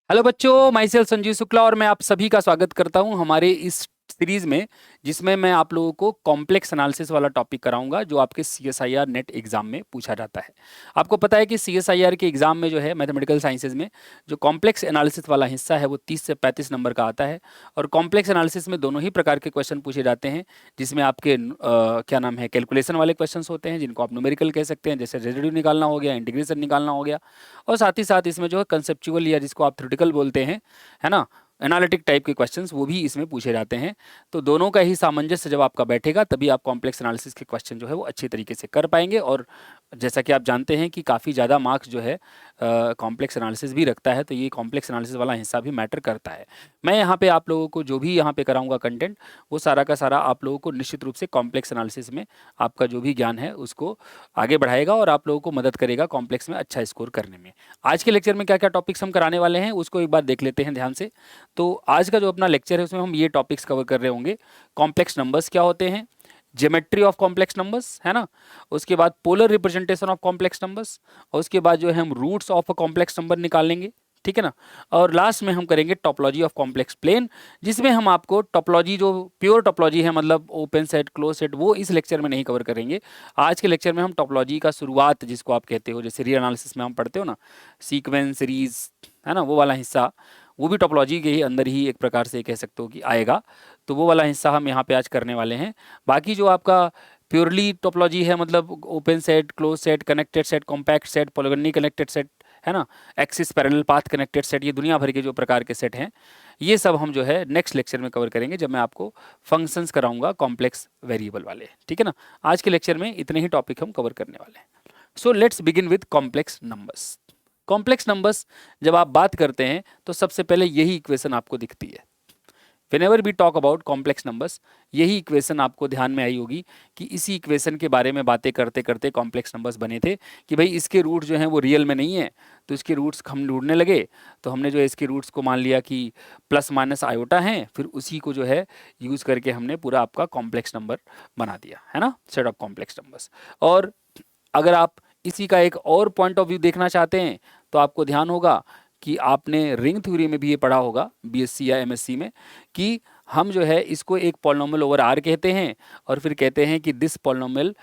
Hello बच्चों, my self Sanjeev Shukla और मैं आप सभी का स्वागत करता हूं हमारे इस सीरीज में, जिसमें मैं आप लोगों को कॉम्प्लेक्स एनालिसिस वाला टॉपिक कराऊंगा जो आपके सीएसआईआर नेट एग्जाम में पूछा जाता है। आपको पता है कि सीएसआईआर के एग्जाम में जो है मैथमेटिकल साइंसेज में जो कॉम्प्लेक्स एनालिसिस वाला हिस्सा है वो 30 से 35 नंबर का आता है। और कॉम्प्लेक्स एनालिसिस में दोनों ही प्रकार के क्वेश्चन पूछे जाते हैं, जिसमें आपके क्या नाम है, कैलकुलेशन वाले क्वेश्चन होते हैं जिनको आप न्यूमेरिकल कह सकते हैं, जैसे रेजिड्यू निकालना हो गया, इंटीग्रेशन निकालना हो गया। और साथ ही साथ इसमें जो है कंसेप्चुअल या जिसको आप थ्योरेटिकल बोलते हैं, है ना, एनालिटिक टाइप के क्वेश्चंस वो भी इसमें पूछे जाते हैं। तो दोनों का ही सामंजस्य जब आपका बैठेगा तभी आप कॉम्प्लेक्स एनालिसिस के क्वेश्चन जो है वो अच्छी तरीके से कर पाएंगे। और जैसा कि आप जानते हैं कि काफ़ी ज़्यादा मार्क्स जो है कॉम्प्लेक्स एनालिसिस भी रखता है, तो ये कॉम्प्लेक्स एनालिसिस वाला हिस्सा भी मैटर करता है। मैं यहाँ पे आप लोगों को जो भी यहाँ पे कराऊंगा कंटेंट, वो सारा का सारा आप लोगों को निश्चित रूप से कॉम्प्लेक्स एनालिसिस में आपका जो भी ज्ञान है उसको आगे बढ़ाएगा और आप लोगों को मदद करेगा कॉम्प्लेक्स में अच्छा स्कोर करने में। आज के लेक्चर में क्या क्या टॉपिक्स हम कराने वाले हैं उसको एक बार देख लेते हैं ध्यान से। तो आज का जो अपना लेक्चर है उसमें हम ये टॉपिक्स कवर कर रहे होंगे। कॉम्प्लेक्स नंबर्स क्या होते हैं, ज्योमेट्री ऑफ कॉम्प्लेक्स नंबर्स, है ना, उसके बाद polar representation of complex numbers, और उसके बाद जो है हम roots of a complex number निकालेंगे, ठीक है ना। और लास्ट में हम करेंगे टोपोलॉजी ऑफ कॉम्प्लेक्स प्लेन, जिसमें हम आपको टोपोलॉजी जो प्योर टोपोलॉजी है, मतलब ओपन सेट क्लोज सेट, वो इस लेक्चर में नहीं कवर करेंगे। आज के लेक्चर में हम टोपोलॉजी का शुरुआत जिसको आप कहते हो, जैसे री एनालिसिस में हम पढ़ते हो ना, सीक्वेंस सीरीज, है ना, वो वाला हिस्सा, वो भी टोपोलॉजी के ही अंदर ही एक प्रकार से कह सकते हो कि आएगा। तो वो वाला हिस्सा हम यहाँ पे आज करने वाले हैं। बाकी जो आपका प्योरली टोपोलॉजी है, मतलब open set, close set, connected set, compact set, polygonally connected set, है ना, axis parallel path connected set, ये दुनिया भर के जो प्रकार के सेट हैं, ये सब हम जो है नेक्स्ट लेक्चर में कवर करेंगे, जब मैं आपको फंक्शंस कराऊंगा कॉम्प्लेक्स वेरिएबल वाले, ठीक है ना। आज के लेक्चर में इतने ही टॉपिक हम कवर करने वाले हैं। So let's begin with complex numbers. Complex numbers जब आप बात करते हैं तो सबसे पहले यही इक्वेशन आपको दिखती है। Whenever we talk about complex numbers, यही इक्वेशन आपको ध्यान में आई होगी कि इसी इक्वेशन के बारे में बातें करते करते कॉम्प्लेक्स नंबर्स बने थे कि भाई इसके रूट जो हैं वो रियल में नहीं है, तो इसके रूट्स हम ढूंढने लगे। तो हमने जो है इसके रूट्स को मान लिया कि प्लस माइनस आयोटा हैं, फिर उसी को जो है यूज़ करके हमने पूरा आपका कॉम्प्लेक्स नंबर बना दिया, है ना, सेट ऑफ कॉम्प्लेक्स नंबर्स। और अगर आप इसी का एक और पॉइंट ऑफ व्यू देखना चाहते हैं तो आपको ध्यान होगा कि आपने रिंग थ्योरी में भी ये पढ़ा होगा बीएससी या एमएससी में, कि हम जो है इसको एक पॉलिनोमियल ओवर आर कहते हैं और फिर कहते हैं कि this polynomial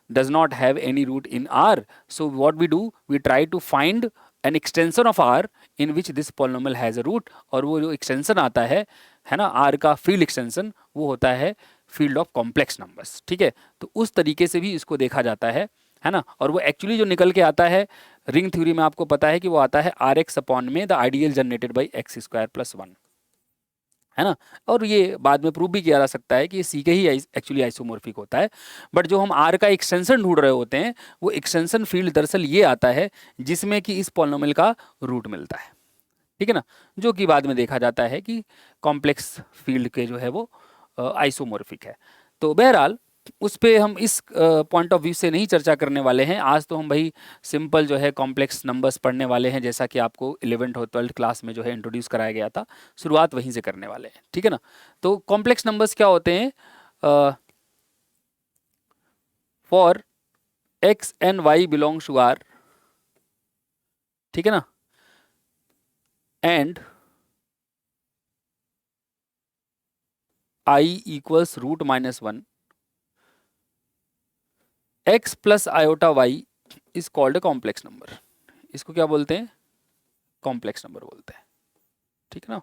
does not have any root in R. So what we do, we try to find an extension of R in which this polynomial has a root, और वो जो एक्सटेंशन आता है ना, R का फील्ड एक्सटेंशन, वो होता है फील्ड ऑफ कॉम्प्लेक्स नंबर्स, ठीक है। तो उस तरीके से भी इसको देखा जाता है ना। और वो एक्चुअली जो निकल के आता है रिंग थ्योरी में, आपको पता है कि वो आता है आर एक्स अपॉन में the ideal generated by x square plus one, है ना। और ये बाद में प्रूव भी किया जा सकता है कि ये सी के ही एक्चुअली आइसोमॉर्फिक होता है। बट जो हम आर का एक्सटेंशन ढूंढ रहे होते हैं, वो एक्सटेंशन फील्ड दरअसल ये आता है जिसमें कि इस पॉलिनोमियल का रूट मिलता है, ठीक है ना, जो कि बाद में देखा जाता है कि कॉम्प्लेक्स फील्ड के जो है वो आइसोमॉर्फिक है। तो बहरहाल उस पे हम इस पॉइंट ऑफ व्यू से नहीं चर्चा करने वाले हैं। आज तो हम भाई सिंपल जो है कॉम्प्लेक्स नंबर्स पढ़ने वाले हैं, जैसा कि आपको 11th और 12th क्लास में जो है इंट्रोड्यूस कराया गया था, शुरुआत वहीं से करने वाले हैं, ठीक है ना। तो कॉम्प्लेक्स नंबर्स क्या होते हैं, for x and y belongs to R, ठीक है ना, and i equals root minus one, x plus iota y is called a complex number. इसको क्या बोलते हैं, कॉम्प्लेक्स नंबर बोलते हैं, ठीक है ना।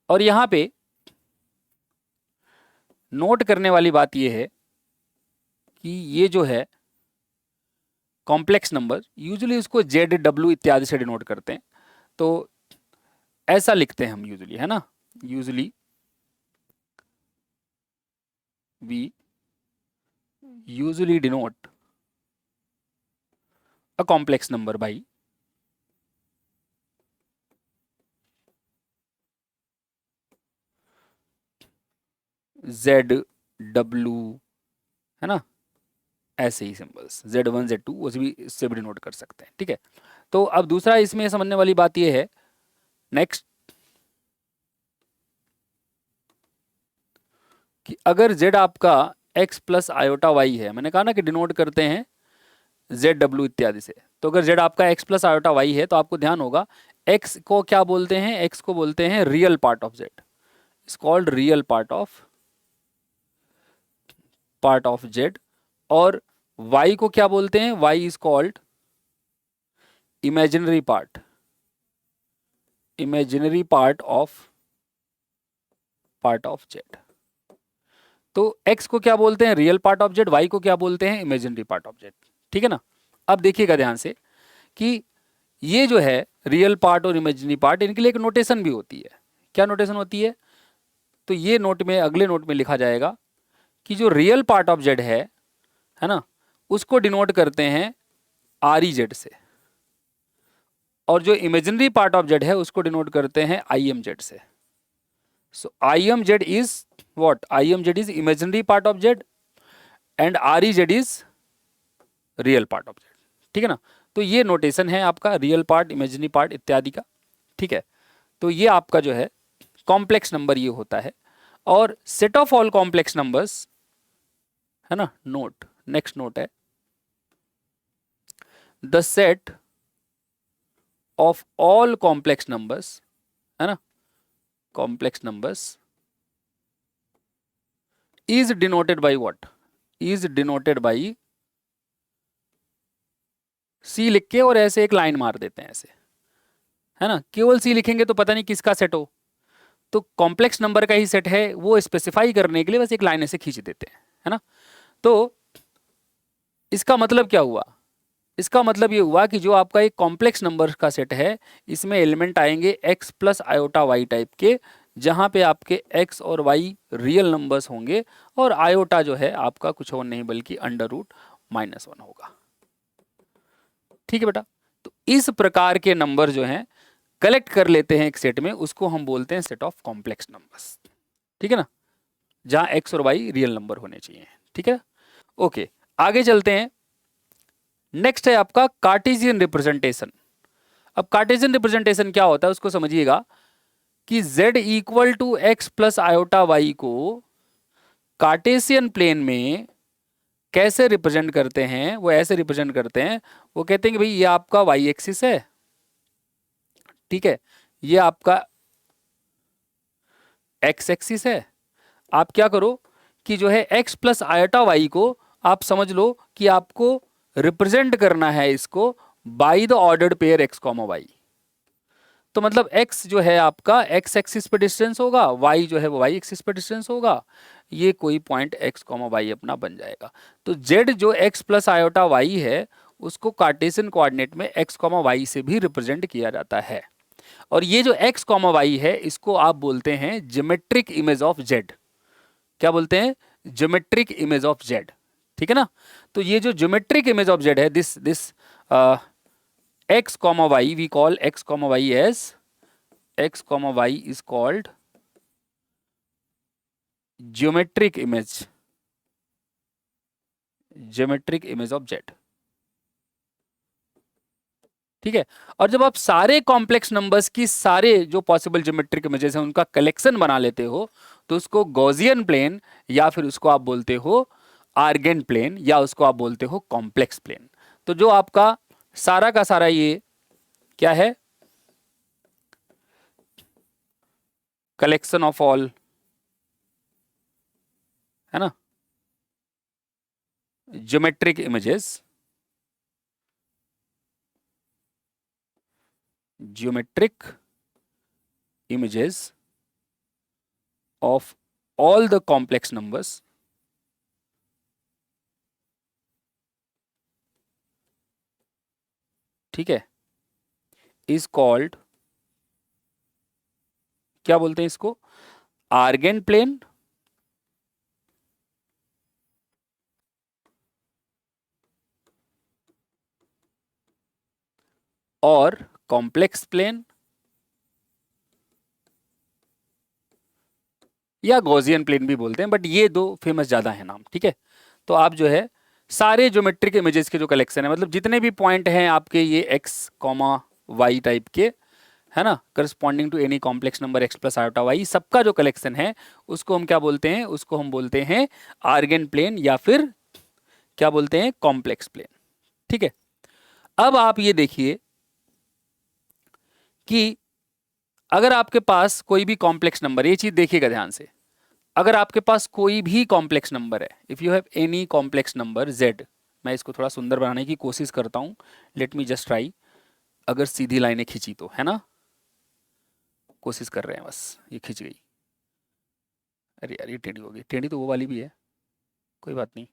और यहां पे नोट करने वाली बात यह है कि ये जो है कॉम्प्लेक्स नंबर यूजुअली उसको जेड डब्ल्यू इत्यादि से डिनोट करते हैं। तो ऐसा लिखते हैं हम यूजुअली, है ना, usually we usually denote a complex number by z डब्ल्यू, है ना, ऐसे ही सिंबल्स Z1 Z2 उसे भी इससे भी डिनोट कर सकते हैं, ठीक है। तो अब दूसरा इसमें समझने वाली बात यह है, नेक्स्ट, कि अगर Z आपका x प्लस आयोटा वाई है, मैंने कहा ना कि डिनोट करते हैं ZW इत्यादि से, तो अगर z आपका x प्लस आयोटा y है तो आपको ध्यान होगा x को क्या बोलते हैं, x को बोलते हैं real part of z, it's called real part of z। और y को क्या बोलते हैं, y is called imaginary part of z। तो x को क्या बोलते हैं, real part of z, y को क्या बोलते हैं, इमेजिनरी पार्ट ऑफ z। ठीक है ना। अब देखिएगा ध्यान से कि ये जो है रियल पार्ट और इमेजिनरी पार्ट, इनके लिए एक नोटेशन भी होती है। क्या नोटेशन होती है, तो ये नोट में, अगले नोट में लिखा जाएगा कि जो रियल पार्ट ऑफ z है ना, उसको डिनोट करते हैं REZ से, और जो इमेजिनरी पार्ट ऑफ z है उसको डिनोट करते हैं IMZ से। सो IMZ is what, IMZ is imaginary part of z and REZ is real part of z। ठीक है ना। तो ये नोटेशन है आपका रियल पार्ट, इमेजिनरी पार्ट इत्यादि का। ठीक है, तो ये आपका जो है कॉम्प्लेक्स नंबर ये होता है। और set of all complex numbers है ना, नोट, नेक्स्ट नोट है the set of all complex numbers, है ना, complex numbers is denoted by what, is denoted by C लिख के और ऐसे एक लाइन मार देते हैं ऐसे, है ना। केवल C लिखेंगे तो पता नहीं किसका सेट हो, तो कॉम्प्लेक्स नंबर का ही सेट है वो स्पेसिफाई करने के लिए बस एक लाइन ऐसे खींच देते हैं, है ना। तो इसका मतलब क्या हुआ, इसका मतलब ये हुआ कि जो आपका एक कॉम्प्लेक्स नंबर का सेट है इसमें एलिमेंट आएंगे x plus iota y type के, जहां पे आपके x और y रियल नंबर्स होंगे और आयोटा जो है आपका कुछ और नहीं बल्कि √-1 होगा। ठीक है बेटा। तो इस प्रकार के नंबर जो हैं कलेक्ट कर लेते हैं एक सेट में, उसको हम बोलते हैं सेट ऑफ कॉम्प्लेक्स नंबर्स। ठीक है ना, जहां x और y रियल नंबर होने चाहिए। ठीक है, ओके, आगे चलते हैं। नेक्स्ट है आपका कार्टेशियन रिप्रेजेंटेशन। अब कार्टेशियन रिप्रेजेंटेशन क्या होता है उसको समझिएगा कि z equal to x plus iota y को कार्टेशियन प्लेन में कैसे रिप्रेजेंट करते हैं, वो ऐसे रिप्रेजेंट करते हैं, वो कहते हैं कि भाई ये आपका y एक्सिस है, ठीक है, ये आपका x एक्सिस है। आप क्या करो कि जो है x प्लस आयोटा वाई को आप समझ लो कि आपको रिप्रेजेंट करना है इसको by the ordered pair x comma y. तो मतलब x जो है आपका x एक्सिस पे डिस्टेंस होगा, y जो है वो y एक्सिस पे डिस्टेंस होगा, ये कोई पॉइंट x कॉमा वाई अपना बन जाएगा। तो z जो x प्लस आयोटा वाई है उसको कार्टेशियन कोऑर्डिनेट में x कॉमा वाई से भी रिप्रेजेंट किया जाता है। और ये जो x कॉमा वाई है इसको आप बोलते हैं ज्योमेट्रिक इमेज ऑफ z। क्या बोलते हैं, ज्योमेट्रिक इमेज ऑफ z। ठीक है ना। तो ये जो ज्योमेट्रिक इमेज ऑफ z है, this x comma y, we call x comma y as x comma y is called geometric image of z। ठीक है। और जब आप सारे कॉम्प्लेक्स नंबर्स की सारे जो पॉसिबल ज्योमेट्रिक इमेजेस हैं उनका कलेक्शन बना लेते हो तो उसको गॉसियन प्लेन या फिर उसको आप बोलते हो आर्गेन प्लेन या उसको आप बोलते हो कॉम्प्लेक्स प्लेन। तो जो आपका सारा का सारा ये क्या है, कलेक्शन ऑफ ऑल, है ना, geometric images of all the complex numbers ठीक है, इज कॉल्ड, क्या बोलते हैं इसको, आर्गेन प्लेन और कॉम्प्लेक्स प्लेन या गॉसियन प्लेन भी बोलते हैं, बट ये दो फेमस ज्यादा है नाम। ठीक है। तो आप जो है सारे ज्योमेट्रिक इमेजेस के जो कलेक्शन है, मतलब जितने भी पॉइंट हैं आपके ये x कॉमा वाई टाइप के, है ना, corresponding to any complex number x plus iota y, सबका जो कलेक्शन है उसको हम क्या बोलते हैं, उसको हम बोलते हैं आर्गेन प्लेन या फिर क्या बोलते हैं, कॉम्प्लेक्स प्लेन। ठीक है। अब आप ये देखिए कि अगर आपके पास कोई भी कॉम्प्लेक्स नंबर, ये चीज देखिएगा ध्यान से, अगर आपके पास कोई भी कॉम्प्लेक्स नंबर है, if you have any complex number z, मैं इसको थोड़ा सुंदर बनाने की कोशिश करता हूं, लेट मी जस्ट ट्राई। अगर सीधी लाइनें खींची तो, है ना, कोशिश कर रहे हैं बस, ये खींच गई। अरे यार ये टेढ़ी हो गई, टेढ़ी तो वो वाली भी है, कोई बात नहीं,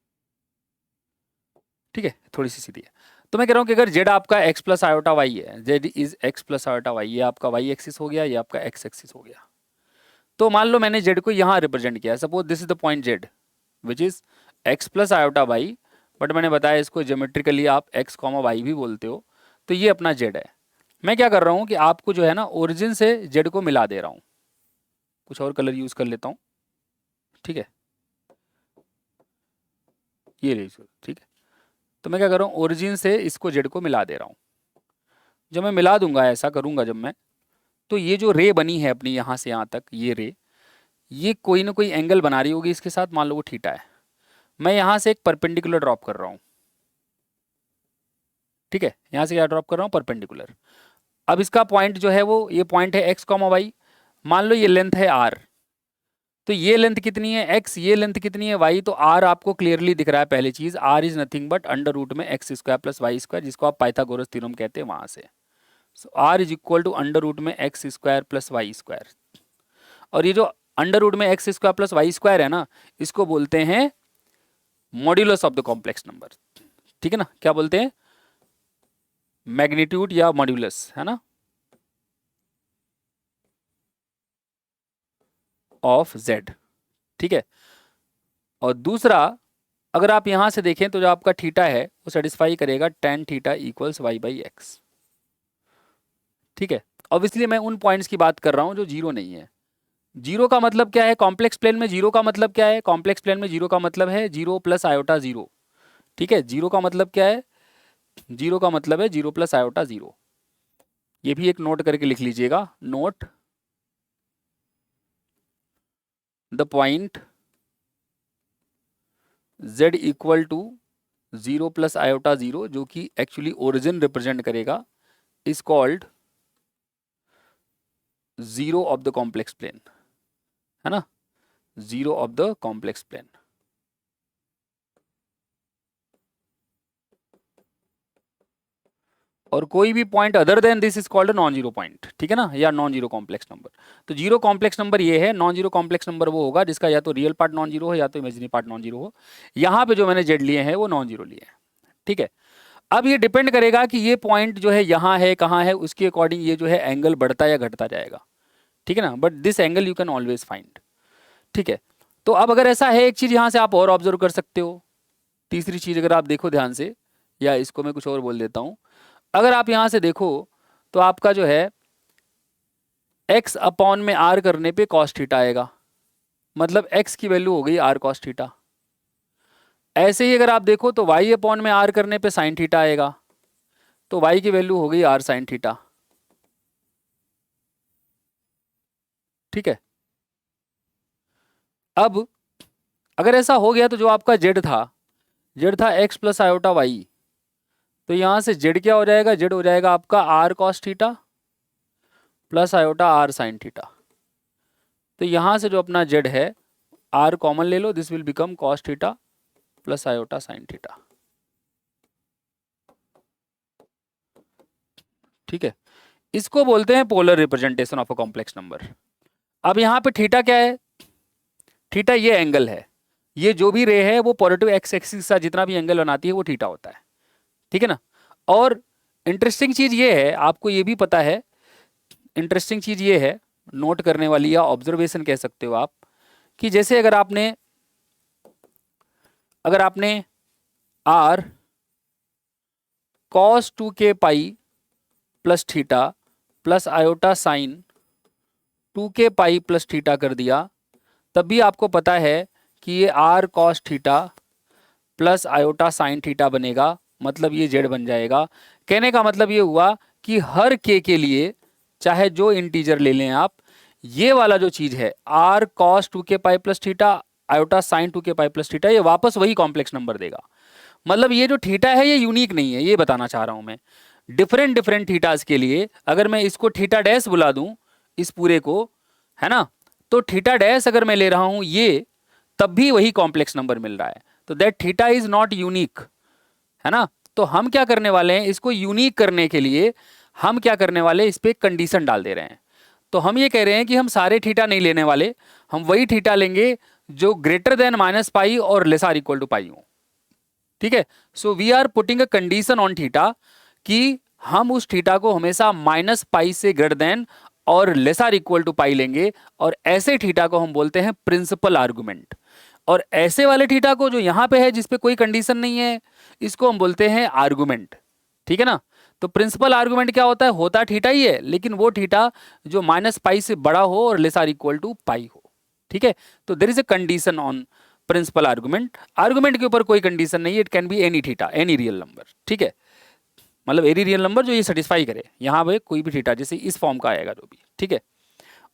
ठीक है, थोड़ी सी सीधी है। तो मैं कह रहा हूँ कि अगर z आपका x प्लस आयोटा वाई है, z is x plus iota y, ये आपका y एक्सिस हो गया, ये आपका x एक्सिस हो गया। तो मान लो मैंने z को यहाँ रिप्रेजेंट किया, suppose this is the point z which is x plus iota y, but मैंने बताया इसको ज्योमेट्रिकली आप x कॉमा वाई भी बोलते हो। तो ये अपना z है। मैं क्या कर रहा हूँ कि आपको जो है ना ओरिजिन से z को मिला दे रहा हूँ, कुछ और कलर यूज कर लेता हूँ, ठीक है, ये ले, ठीक है। तो मैं क्या कर रहा हूँ, ओरिजिन से इसको z को मिला दे रहा हूँ। जब मैं मिला दूंगा, ऐसा करूंगा जब मैं, तो ये जो रे बनी है अपनी यहाँ से यहाँ तक, ये रे, ये कोई ना कोई एंगल बना रही होगी इसके साथ, मान लो वो थीटा है। मैं यहाँ से एक परपेंडिकुलर ड्रॉप कर रहा हूँ, ठीक है, यहाँ से क्या ड्रॉप कर रहा हूँ, परपेंडिकुलर। अब इसका पॉइंट जो है वो, ये पॉइंट है एक्स कॉमा वाई, मान लो ये लेंथ है आर, तो ये लेंथ कितनी है एक्स, ये लेंथ कितनी है वाई, तो आर आपको क्लियरली दिख रहा है। पहली चीज, R is nothing but under root में x square plus Y square, जिसको आप पाइथागोरस थ्योरम कहते हैं वहां से। So R is equal to under root में x square plus Y square. और ये जो अंडर रूट में x square plus Y square है ना, इसको बोलते हैं modulus of the complex number, ठीक है ना, क्या बोलते हैं, मैग्नीट्यूड या मॉड्यूलस, है ना, ऑफ z, ठीक है। और दूसरा, अगर आप यहां से देखें तो जो आपका थीटा है वो सेटिस्फाई करेगा tan theta equals y by x, ठीक है। ऑब्वियसली मैं उन पॉइंट्स की बात कर रहा हूं जो जीरो नहीं है। जीरो का मतलब क्या है, कॉम्प्लेक्स प्लेन में जीरो का मतलब क्या है, कॉम्प्लेक्स प्लेन में जीरो का मतलब है जीरो प्लस आयोटा जीरो, ठीक है। जीरो का मतलब क्या है, जीरो का मतलब है जीरो प्लस आयोटा जीरो। ये भी एक नोट करके लिख लीजिएगा, note the point z equal to zero plus iota zero, जो कि एक्चुअली ओरिजिन रिप्रेजेंट करेगा, is called zero of the complex plane, है ना, zero of the complex plane. और कोई भी point other than this is called non zero point, ठीक है ना, या नॉन जीरो कॉम्प्लेक्स नंबर। तो जीरो कॉम्प्लेक्स नंबर ये है, नॉन जीरो कॉम्प्लेक्स नंबर वो होगा जिसका या तो रियल पार्ट नॉन जीरो हो या तो इमेजिनरी पार्ट नॉन जीरो हो। यहाँ पे जो मैंने जेड लिए हैं वो नॉन जीरो लिए हैं, ठीक है। अब ये डिपेंड करेगा कि ये पॉइंट जो है यहाँ है कहाँ है, उसके अकॉर्डिंग ये जो है एंगल बढ़ता या घटता जाएगा, ठीक है ना, but this angle you can always find, ठीक है। तो अब अगर ऐसा है, एक चीज यहाँ से आप और ऑब्जर्व कर सकते हो, तीसरी चीज अगर आप देखो ध्यान से, या इसको मैं कुछ और बोल देता हूँ, अगर आप यहां से देखो तो आपका जो है x अपॉन में r करने पे cos थीटा आएगा, मतलब x की वैल्यू हो गई r cos थीटा। ऐसे ही अगर आप देखो तो y अपॉन में r करने पे sin थीटा आएगा, तो y की वैल्यू हो गई r sin थीटा, ठीक है। अब अगर ऐसा हो गया तो जो आपका z था x प्लस आयोटा वाई, तो यहां से z क्या हो जाएगा, z हो जाएगा आपका r cos theta plus iota r sin theta. तो यहां से जो अपना z है, r कॉमन ले लो, this will become cos theta plus iota sin theta, ठीक है। इसको बोलते हैं polar representation of a complex number. अब यहाँ पे थीटा क्या है, थीटा ये एंगल है, ये जो भी रे है वो पॉजिटिव एक्स एक्सिस के साथ जितना भी एंगल बनाती है वो थीटा होता है, ठीक है ना। और इंटरेस्टिंग चीज ये है, आपको ये भी पता है, इंटरेस्टिंग चीज ये है, नोट करने वाली या ऑब्जर्वेशन कह सकते हो आप, कि जैसे अगर आपने r cos 2k pi plus theta plus iota sign 2k pi plus theta कर दिया, तब भी आपको पता है कि ये r cos theta plus iota sine theta बनेगा, मतलब ये z बन जाएगा। कहने का मतलब ये हुआ कि हर k के लिए, चाहे जो इंटीजर ले लें आप, ये वाला जो चीज है r cos 2k pi plus theta iota sine 2k pi plus theta, ये वापस वही कॉम्प्लेक्स नंबर देगा। मतलब ये जो थीटा है ये यूनिक नहीं है, ये बताना चाह रहा हूं मैं। डिफरेंट डिफरेंट थीटास के लिए अगर मैं इसको थीटा डैश बुला दूं इस पूरे को, है ना, तो थीटा डैश अगर मैं ले रहा हूं ये, तब भी वही कॉम्प्लेक्स नंबर मिल रहा है। तो that theta is not unique, है ना। तो हम क्या करने वाले हैं, इसको यूनिक करने के लिए हम क्या करने वाले हैं, इस पे कंडीशन डाल दे रहे हैं। तो हम ये कह रहे हैं कि हम सारे थीटा नहीं लेने वाले, हम वही थीटा लेंगे जो ग्रेटर देन माइनस पाई और less or equal to pi हो। ठीक है, so we are putting a condition on theta कि हम उस थीटा को हमेशा माइनस पाई से ग्रेटर देन और less or equal to pi लेंगे, और ऐसे थीटा को हम बोलते हैं प्रिंसिपल आर्गुमेंट। और ऐसे वाले थीटा को जो यहां पे है जिसपे कोई कंडीशन नहीं है, इसको हम बोलते हैं आर्गुमेंट। ठीक है ना। तो प्रिंसिपल आर्गुमेंट क्या होता है, होता थीटा ही है, लेकिन वो थीटा जो माइनस पाई से बड़ा हो और less or equal to pi हो। ठीक है, तो there is a condition on principal argument. Argument के ऊपर कोई कंडीशन नहीं है, it can be any theta, any real number. ठीक है, मतलब एनी रियल नंबर जो ये सेटिस्फाई करे, यहाँ पे कोई भी थीटा जैसे इस फॉर्म का आएगा जो भी। ठीक है,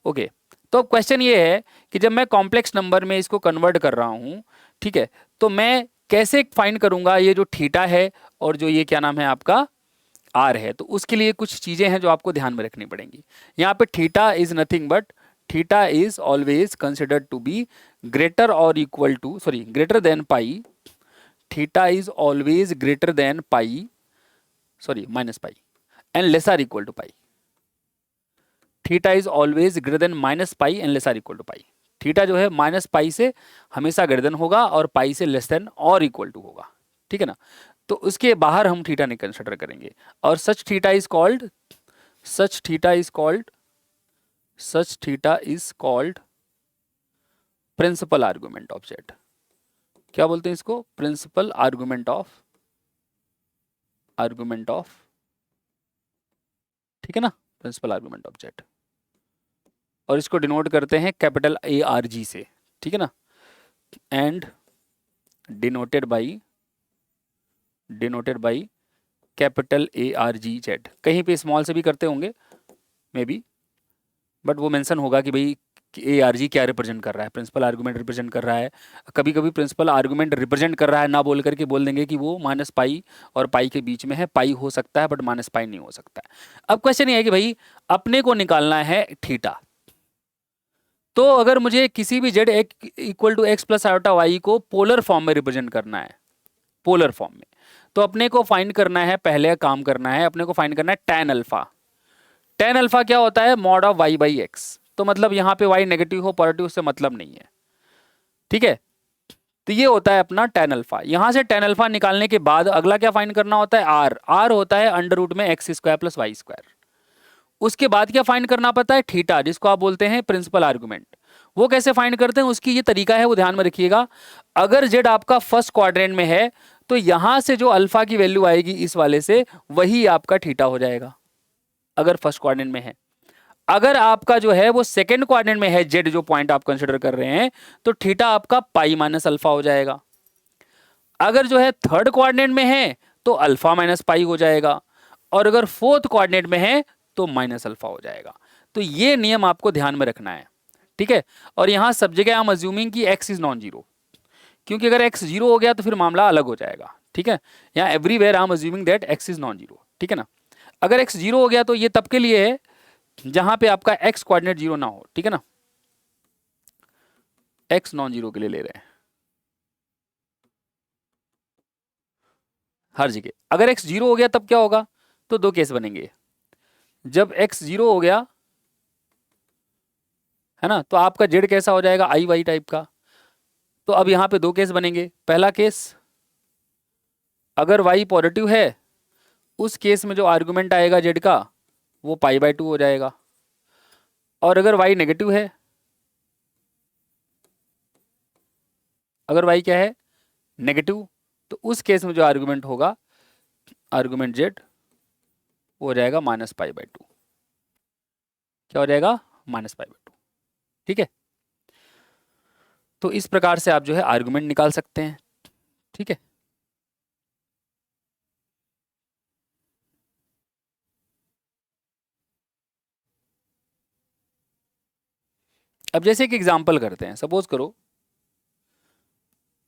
ओके। तो अब क्वेश्चन ये है कि जब मैं कॉम्प्लेक्स नंबर में इसको कन्वर्ट कर रहा हूँ, ठीक है, तो मैं कैसे फाइंड करूंगा ये जो थीटा है और जो ये क्या नाम है आपका आर है। तो उसके लिए कुछ चीजें हैं जो आपको ध्यान में रखनी पड़ेंगी। यहाँ पे theta is nothing but theta is always considered to be greater और equal to, sorry, greater than pi. Theta is always greater than pi, sorry minus pi, and less or equal to pi. Theta is always greater than minus pi and less or equal to pi. Theta जो है minus pi से हमेशा greater than होगा और पाई से less than और equal to होगा। ठीक है ना। तो उसके बाहर हम थीटा नहीं कंसिडर करेंगे। और such theta is called, such theta is called, such theta is called principal argument of Z. क्या बोलते हैं इसको, principal argument of, argument of, ठीक है ना, प्रिंसिपल आर्गुमेंट ऑफ जेड। और इसको डिनोट करते हैं कैपिटल ए आर जी से। ठीक है ना, and denoted by, denoted by capital A R G Z. कहीं पे स्मॉल से भी करते होंगे मे बी, बट वो मेंशन होगा कि भाई ए आर जी क्या रिप्रेजेंट कर रहा है, प्रिंसिपल आर्गुमेंट रिप्रेजेंट कर रहा है। कभी कभी प्रिंसिपल आर्गुमेंट रिप्रेजेंट कर रहा है ना बोल करके बोल देंगे कि वो माइनस पाई और पाई के बीच में है, पाई हो सकता है बट माइनस पाई नहीं हो सकता है। अब क्वेश्चन ये है कि भाई अपने को निकालना है थीटा। तो अगर मुझे किसी भी z equal to x plus iota y को पोलर फॉर्म में रिप्रेजेंट करना है, पोलर फॉर्म में, तो अपने को फाइंड करना है, पहले काम करना है अपने को फाइंड करना है tan अल्फा। tan अल्फा क्या होता है, mod of y by x. तो मतलब यहाँ पे y नेगेटिव हो पॉजिटिव उससे मतलब नहीं है। ठीक है, तो ये होता है अपना tan अल्फा। यहां से tan अल्फा निकालने के बाद अगला क्या फाइंड करना होता है, r होता है अंडर रूट में x square plus Y square. उसके बाद क्या फाइंड करना पड़ता है, थीटा, जिसको आप बोलते हैं प्रिंसिपल आर्गुमेंट। वो कैसे फाइंड करते हैं, उसकी ये तरीका है, वो ध्यान में रखिएगा। अगर जेड आपका फर्स्ट क्वाड्रेंट में है तो यहां से जो अल्फा की वैल्यू आएगी इस वाले से, वही आपका थीटा हो जाएगा अगर फर्स्ट क्वाड्रेंट में है। अगर आपका जो है वो सेकंड क्वाड्रेंट में है जेड, जो पॉइंट आप कंसिडर कर रहे हैं, तो थीटा आपका पाई माइनस अल्फा हो जाएगा। अगर जो है थर्ड क्वाड्रेंट में है तो अल्फा माइनस पाई हो जाएगा, और अगर फोर्थ क्वाड्रेंट में है तो माइनस अल्फा हो जाएगा। तो ये नियम आपको ध्यान में रखना है। ठीक है, और यहां सब जगह हम अज्यूमिंग कि x इज नॉन जीरो, क्योंकि अगर x जीरो हो गया तो फिर मामला अलग हो जाएगा। ठीक है, यहाँ everywhere I am assuming that x is non zero. ठीक है ना, अगर x जीरो हो गया तो ये तब के लिए है जहां पे आपका x कोऑर्डिनेट जीरो ना हो। ठीक है ना, x नॉन जीरो के लिए ले रहे हैं हर जगह। अगर x जीरो हो गया तब क्या होगा, तो दो केस बनेंगे। जब x जीरो हो गया है ना, तो आपका जेड कैसा हो जाएगा, आई वाई टाइप का। तो अब यहां पे दो केस बनेंगे। पहला केस, अगर y पॉजिटिव है उस केस में जो आर्गुमेंट आएगा जेड का वो पाई बाय टू हो जाएगा। और अगर y नेगेटिव है, अगर y क्या है, नेगेटिव, तो उस केस में जो आर्गुमेंट होगा, आर्गुमेंट जेड, वो हो जाएगा माइनस पाई बाय टू। क्या हो जाएगा, माइनस पाई बाय टू। ठीक है, तो इस प्रकार से आप जो है आर्गुमेंट निकाल सकते हैं। ठीक है, अब जैसे एक एग्जांपल करते हैं, सपोज करो,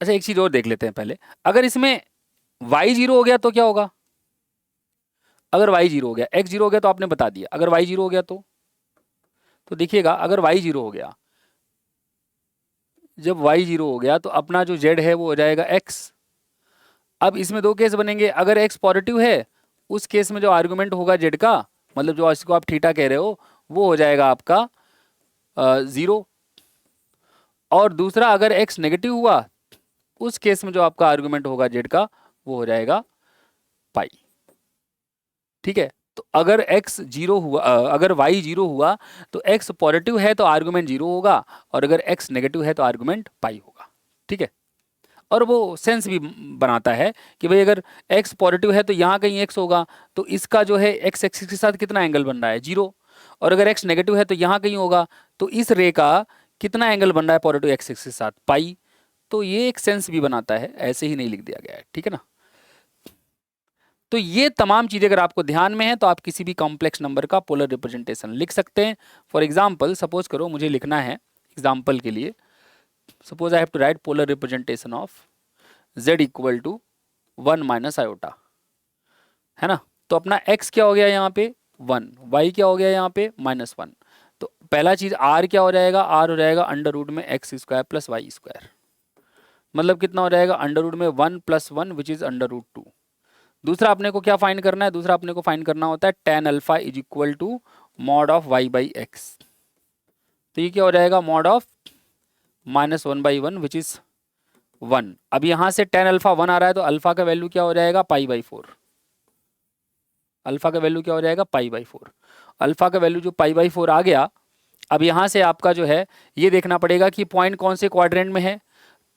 अच्छा एक चीज और देख लेते हैं पहले। अगर इसमें y जीरो हो गया तो क्या होगा? अगर y जीरो हो गया, x जीरो हो गया तो आपने बता दिया। अगर y जीरो हो गया तो देखिएगा, अगर y जीरो हो गया, जब y जीरो हो गया तो अपना जो z है वो हो जाएगा x। अब इसमें दो केस बनेंगे। अगर x पॉजिटिव है, उस केस में जो आर्गुमेंट होगा z का, मतलब जो इसको आप थीटा कह रहे हो, वो हो जाएगा आपका 0। और दूसरा, अगर x नेगेटिव हुआ, उस केस में जो आपका आर्गुमेंट होगा z का, वो हो जाएगा पाई। ठीक है, तो अगर x जीरो हुआ, अगर y जीरो हुआ तो x पॉजिटिव है तो आर्गुमेंट जीरो होगा, और अगर x नेगेटिव है तो आर्गुमेंट पाई होगा। ठीक है, और वो सेंस भी बनाता है कि भाई अगर x पॉजिटिव है तो यहाँ कहीं x होगा, तो इसका जो है x एक्सिस के साथ कितना एंगल बन रहा है? 0। और अगर x नेगेटिव है तो यहाँ कहीं होगा, तो इस रे का कितना एंगल बन रहा है पॉजिटिव x एक्सिस के साथ? पाई। तो ये एक सेंस भी बनाता है, ऐसे ही नहीं लिख दिया गया है। ठीक है ना? तो ये तमाम चीजें अगर आपको ध्यान में है तो आप किसी भी कॉम्प्लेक्स नंबर का पोलर रिप्रेजेंटेशन लिख सकते हैं। फॉर एग्जाम्पल, सपोज करो मुझे लिखना है एग्जाम्पल के लिए, suppose I have to write polar representation of z equal to 1 minus iota, है ना? तो अपना x क्या हो गया यहाँ पे? 1। y क्या हो गया यहाँ पे? -1। तो पहला चीज r क्या हो जाएगा? r हो जाएगा अंडर रूट में x square plus Y square, मतलब कितना हो जाएगा? अंडर रूट में 1 + 1 विच इज अंडर रूट 2। दूसरा अपने को क्या फाइंड करना है? दूसरा अपने को फाइंड करना होता है tan alpha is equal to mod of y by x. तो ये क्या हो जाएगा? Mod of -1/1 which is 1। अब यहाँ से tan अल्फा 1 आ रहा है, तो अल्फा का वैल्यू क्या हो जाएगा? π/4। अल्फा का वैल्यू क्या हो जाएगा? π/4। अल्फा का वैल्यू जो π/4 आ गया, अब यहाँ से आपका जो है ये देखना पड़ेगा कि पॉइंट कौन से क्वाड्रेंट में है।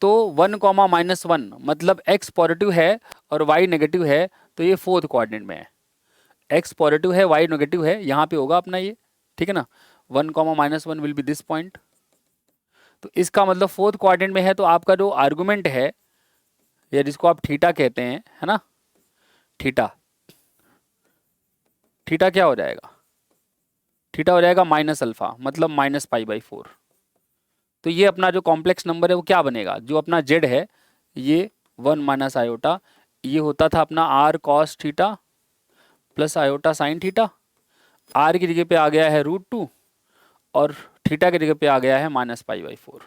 तो 1, -1 मतलब x पॉजिटिव है और y नेगेटिव है, तो ये फोर्थ क्वाड्रेंट में है। x पॉजिटिव है, y नेगेटिव है, यहाँ पे होगा अपना ये। ठीक है ना? 1, -1 विल बी दिस पॉइंट। तो इसका मतलब फोर्थ क्वाड्रेंट में है, तो आपका जो आर्गुमेंट है, या जिसको आप थीटा कहते हैं, है ना, थीटा, थीटा क्या हो जाएगा? थीटा हो जाएगा -अल्फा, मतलब -π/4। तो ये अपना जो कॉम्प्लेक्स नंबर है वो क्या बनेगा? जो अपना z है ये 1 माइनस आयोटा, ये होता था अपना r cos theta plus iota sine theta. r की जगह पे आ गया है √2 और थीटा की जगह पे आ गया है -π/4।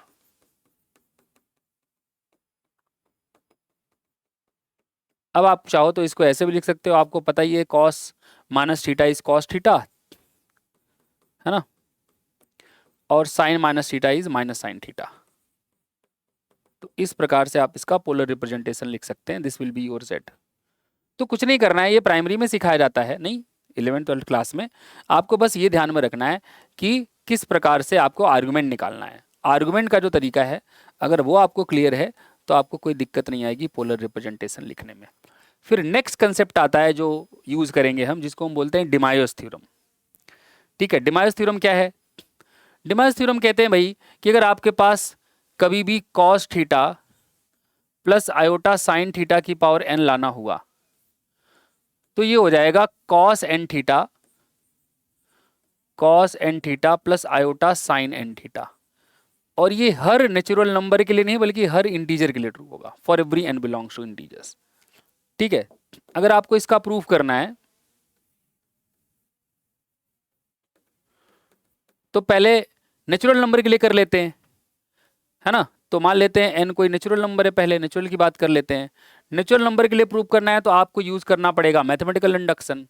अब आप चाहो तो इसको ऐसे भी लिख सकते हो, आपको पता ही है cos minus theta is cos theta, है ना, और sine minus theta is minus sine theta. तो इस प्रकार से आप इसका पोलर रिप्रेजेंटेशन लिख सकते हैं। This will be your z। तो कुछ नहीं करना है, ये प्राइमरी में सिखाया जाता है, नहीं 11th-12th क्लास में। आपको बस ये ध्यान में रखना है कि किस प्रकार से आपको आर्गुमेंट निकालना है। आर्गुमेंट का जो तरीका है, अगर वो आपको क्लियर है तो आपको कोई दिक्कत नहीं आएगी पोलर रिप्रेजेंटेशन लिखने में। फिर नेक्स्ट कंसेप्ट आता है जो यूज करेंगे हम, जिसको हम बोलते हैं डिमायोस थ्योरम। ठीक है, डिमायोस थ्योरम क्या है? डिमायोस थ्योरम कहते हैं भाई कि अगर आपके पास कभी भी cos theta plus iota sine theta की पावर n लाना हुआ, तो ये हो जाएगा cos n theta plus iota sign n theta. और ये हर नेचुरल नंबर के लिए नहीं, बल्कि हर इंटीजर के लिए ट्रू होगा, for every n belongs to integers. ठीक है, अगर आपको इसका प्रूफ करना है तो पहले नेचुरल नंबर के लिए कर लेते हैं, है ना। तो मान लेते हैं n कोई नेचुरल नंबर है, पहले नेचुरल की बात कर लेते हैं। नेचुरल नंबर के लिए प्रूव करना है तो आपको यूज करना पड़ेगा मैथमेटिकल इंडक्शन,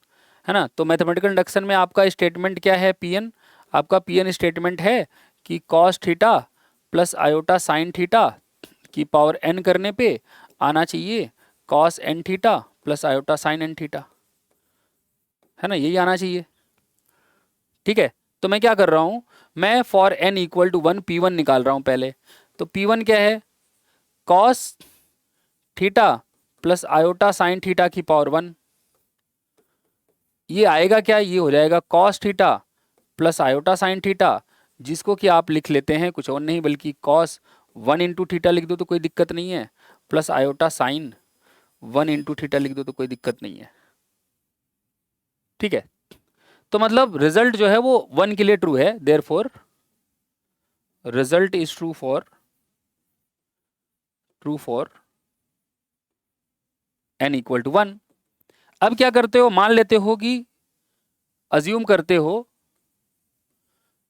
है ना। तो मैथमेटिकल इंडक्शन में आपका स्टेटमेंट क्या है? Pn। आपका Pn स्टेटमेंट है कि cos theta plus iota sine theta की पावर n करने पे आना चाहिए cos n theta plus iota sign n theta, है ना, यही आना चाहिए। ठीक है, तो मैं क्या कर रहा हूं, मैं for n equal to 1 P1 निकाल रहा हूं पहले। तो P1 क्या है? cos theta plus iota sine theta की पावर 1। ये आएगा क्या? ये हो जाएगा cos theta plus iota sine theta, जिसको कि आप लिख लेते हैं कुछ और नहीं बल्कि cos 1 इंटू थीटा लिख दो तो कोई दिक्कत नहीं है, plus iota sign 1 into theta लिख दो तो कोई दिक्कत नहीं है। ठीक है, तो मतलब रिजल्ट जो है वो 1 के लिए ट्रू है, therefore result is true for n equal to 1। अब क्या करते हो, मान लेते हो कि अज्यूम करते हो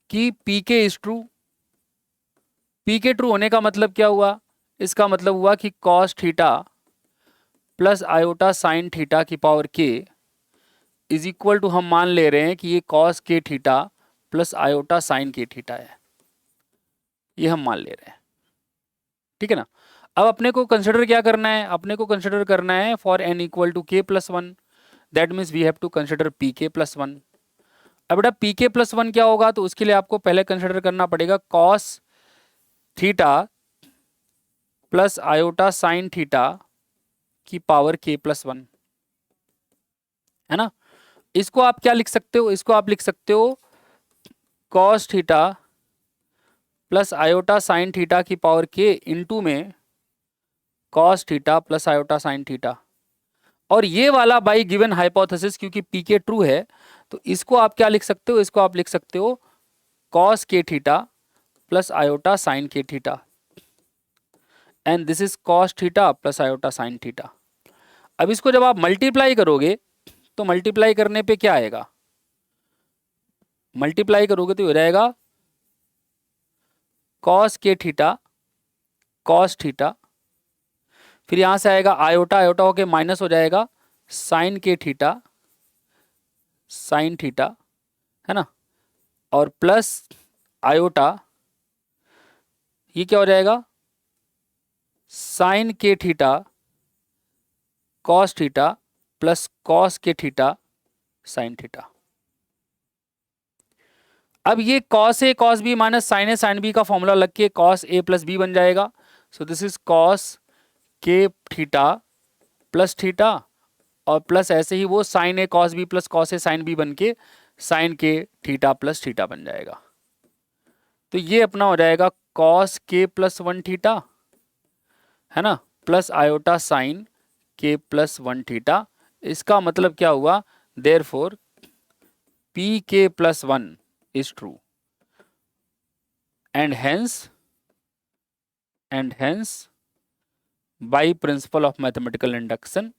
कि पी के इज ट्रू। पी के ट्रू होने का मतलब क्या हुआ, इसका मतलब हुआ कि cos theta plus iota sine theta की पावर के इज इक्वल टू, हम मान ले रहे हैं कि ये कॉस के थीटा प्लस आयोटा साइन के थीटा है, ये हम मान ले रहे हैं, ठीक है ना। अब अपने को कंसिडर क्या करना है, अपने को कंसिडर करना है for n equal to k plus one, that means we have to consider P k plus one. अब बेटा पी के प्लस वन क्या होगा, तो उसके लिए आपको पहले कंसिडर करना पड़ेगा cos theta plus iota sine theta की पावर के प्लस वन, है ना। इसको आप क्या लिख सकते हो, इसको आप लिख सकते हो cos theta plus iota sine theta की पावर के इंटू में cos theta plus iota sine theta, और ये वाला बाई गिवन हाइपोथेसिस, क्योंकि पी के ट्रू है तो इसको आप क्या लिख सकते हो, इसको आप लिख सकते हो कॉस के थीटा प्लस आयोटा साइन के theta, and this is cos theta plus iota sine theta. अब इसको जब आप मल्टीप्लाई करोगे तो मल्टीप्लाई करने पे क्या आएगा, मल्टीप्लाई करोगे तो हो जाएगा कॉस के थीटा कॉस थीटा, फिर यहां से आएगा आयोटा, आयोटा होके माइनस हो जाएगा साइन के थीटा साइन थीटा, है ना, और प्लस आयोटा, ये क्या हो जाएगा साइन के theta cos theta plus cos के थीटा साइन थीटा। अब ये cos A cos B minus sign A sine B का फॉर्मूला लग के कॉस ए प्लस बी बन जाएगा। सो दिस इज कॉस के थीटा प्लस थीटा, और प्लस ऐसे ही वो sign A cos B plus cos A sine B बन के साइन के थीटा प्लस थीटा बन जाएगा। तो ये अपना हो जाएगा कॉस के प्लस वन थीटा, है ना, plus iota sine k plus one theta. इसका मतलब क्या हुआ, therefore P k plus one is true, and hence by principle of mathematical induction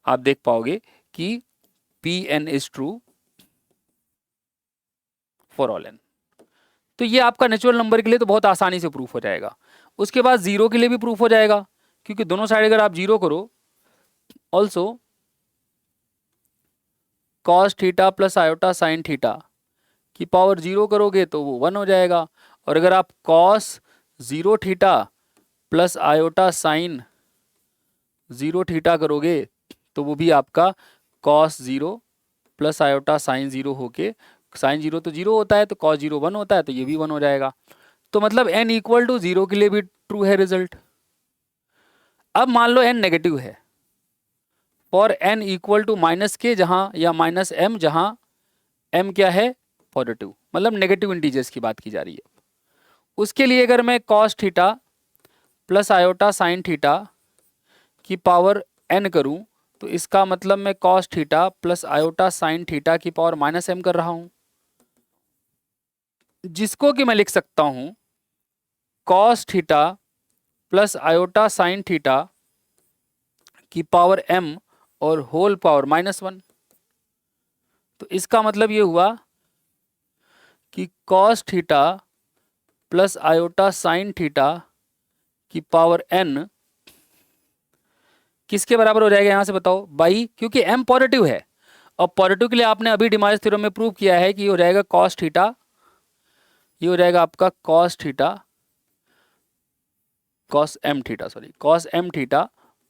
आप देख पाओगे कि P n is true for all n. तो ये आपका नेचुरल नंबर के लिए तो बहुत आसानी से प्रूफ हो जाएगा। उसके बाद जीरो के लिए भी प्रूफ हो जाएगा, क्योंकि दोनों साइड अगर आप जीरो करो, also cos theta plus iota sine theta की पावर जीरो करोगे तो वो वन हो जाएगा, और अगर आप cos zero theta plus iota sine zero theta करोगे तो वो भी आपका cos zero plus iota sine zero होके, साइन जीरो तो जीरो होता है तो कॉस जीरो वन होता है, तो ये भी वन हो जाएगा। तो मतलब n इक्वल टू जीरो के लिए भी ट्रू है रिजल्ट। अब मान लो n नेगेटिव है, for n equal to minus k जहां या माइनस m जहां m क्या है पॉजिटिव, मतलब नेगेटिव इंटीजर्स की बात की जा रही है। उसके लिए अगर मैं cos theta plus iota sine theta की पावर n करूं, तो इसका मतलब मैं cos theta plus iota sine theta की पावर माइनस m कर रहा हूं, जिसको कि मैं लिख सकता हूं cos theta plus iota sine theta की पावर m और होल पावर माइनस वन। तो इसका मतलब ये हुआ कि cos theta plus iota sine theta की पावर n किसके बराबर हो जाएगा, यहां से बताओ बाई, क्योंकि m पॉजिटिव है, और पॉजिटिव के लिए आपने अभी डिमाइस थ्योरम में प्रूव किया है कि ये हो जाएगा कॉस थीटा, ये हो जाएगा आपका cos theta cos M theta, sorry cos M theta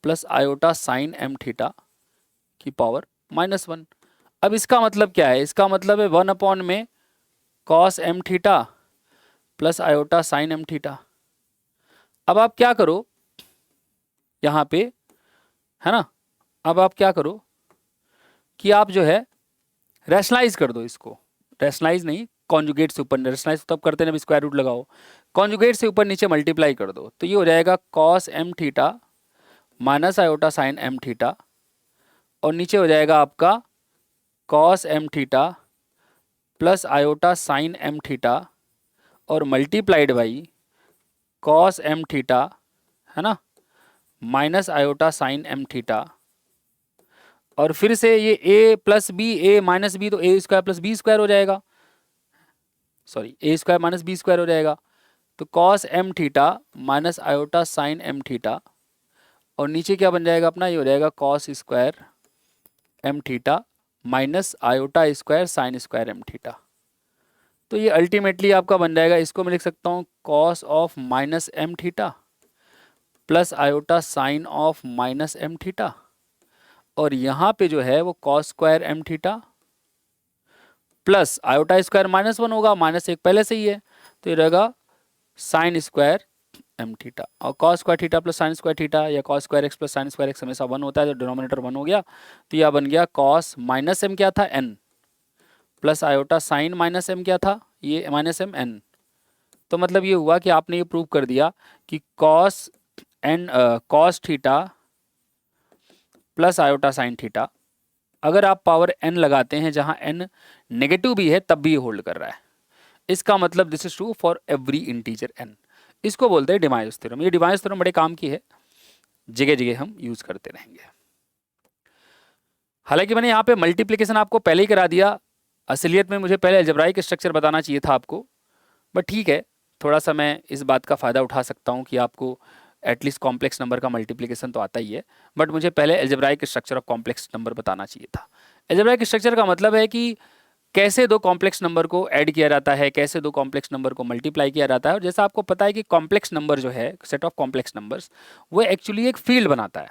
plus iota sine M theta की पावर माइनस वन। अब इसका मतलब क्या है, इसका मतलब है वन अपॉन में cos M theta plus iota sine M theta. अब आप क्या करो यहाँ पे, है ना, अब आप क्या करो कि आप जो है रैशनलाइज कर दो इसको, रैशनलाइज नहीं कॉन्जुगेट से ऊपर, रैशनलाइज तब करते हैं जब स्क्वायर रूट लगाओ, कॉन्जुगेट से ऊपर नीचे मल्टीप्लाई कर दो, तो ये हो जाएगा cos M theta minus iota sine M theta, और नीचे हो जाएगा आपका cos M theta plus iota sine M theta और multiplied by cos M theta, है ना, minus iota sine M theta और फिर से ये a plus B, A minus B, तो A square plus B square हो जाएगा, sorry A square minus B square हो जाएगा। तो cos M theta minus iota sine M theta, और नीचे क्या बन जाएगा अपना, ये हो जाएगा cos square M theta minus iota square sine square M theta. तो ये अल्टीमेटली आपका बन जाएगा, इसको मैं लिख सकता हूँ cos of minus M theta plus iota sine of minus M theta, और यहाँ पे जो है वो cos square M theta plus iota square minus one होगा, माइनस एक पहले से ही है, तो ये रहेगा साइन स्क्वायर एम थीटा, और cos square theta plus sine square theta या cos square X plus sine square X हमेशा वन होता है, तो डिनोमिनेटर वन हो गया। तो यह बन गया कॉस माइनस एम क्या था n plus iota sine minus m क्या था, ये माइनस एम एन। तो मतलब ये हुआ कि आपने ये प्रूव कर दिया कि cos n cos theta plus iota sine theta, अगर आप पावर n लगाते हैं जहां n नेगेटिव भी है तब भी ये होल्ड कर रहा है। इसका मतलब this is true for every integer n। इसको बोलते हैं डिमायोस थ्योरम। ये डिमायोस थ्योरम बड़े काम की है, जगह जगह हम यूज करते रहेंगे। हालांकि मैंने यहाँ पे मल्टीप्लिकेशन आपको पहले ही करा दिया, असलियत में मुझे पहले अलजेब्राइक स्ट्रक्चर बताना चाहिए था आपको, बट ठीक है, थोड़ा सा मैं इस बात का फ़ायदा उठा सकता हूँ कि आपको एटलीस्ट कॉम्प्लेक्स नंबर का मल्टीप्लिकेशन तो आता ही है, बट मुझे पहले algebraic structure of complex number बताना चाहिए था। अलजेब्राइक स्ट्रक्चर का मतलब है कि कैसे दो कॉम्प्लेक्स नंबर को ऐड किया जाता है, कैसे दो कॉम्प्लेक्स नंबर को मल्टीप्लाई किया जाता है। और जैसा आपको पता है कि कॉम्प्लेक्स नंबर जो है, सेट ऑफ कॉम्प्लेक्स नंबर्स, वो एक्चुअली एक फील्ड बनाता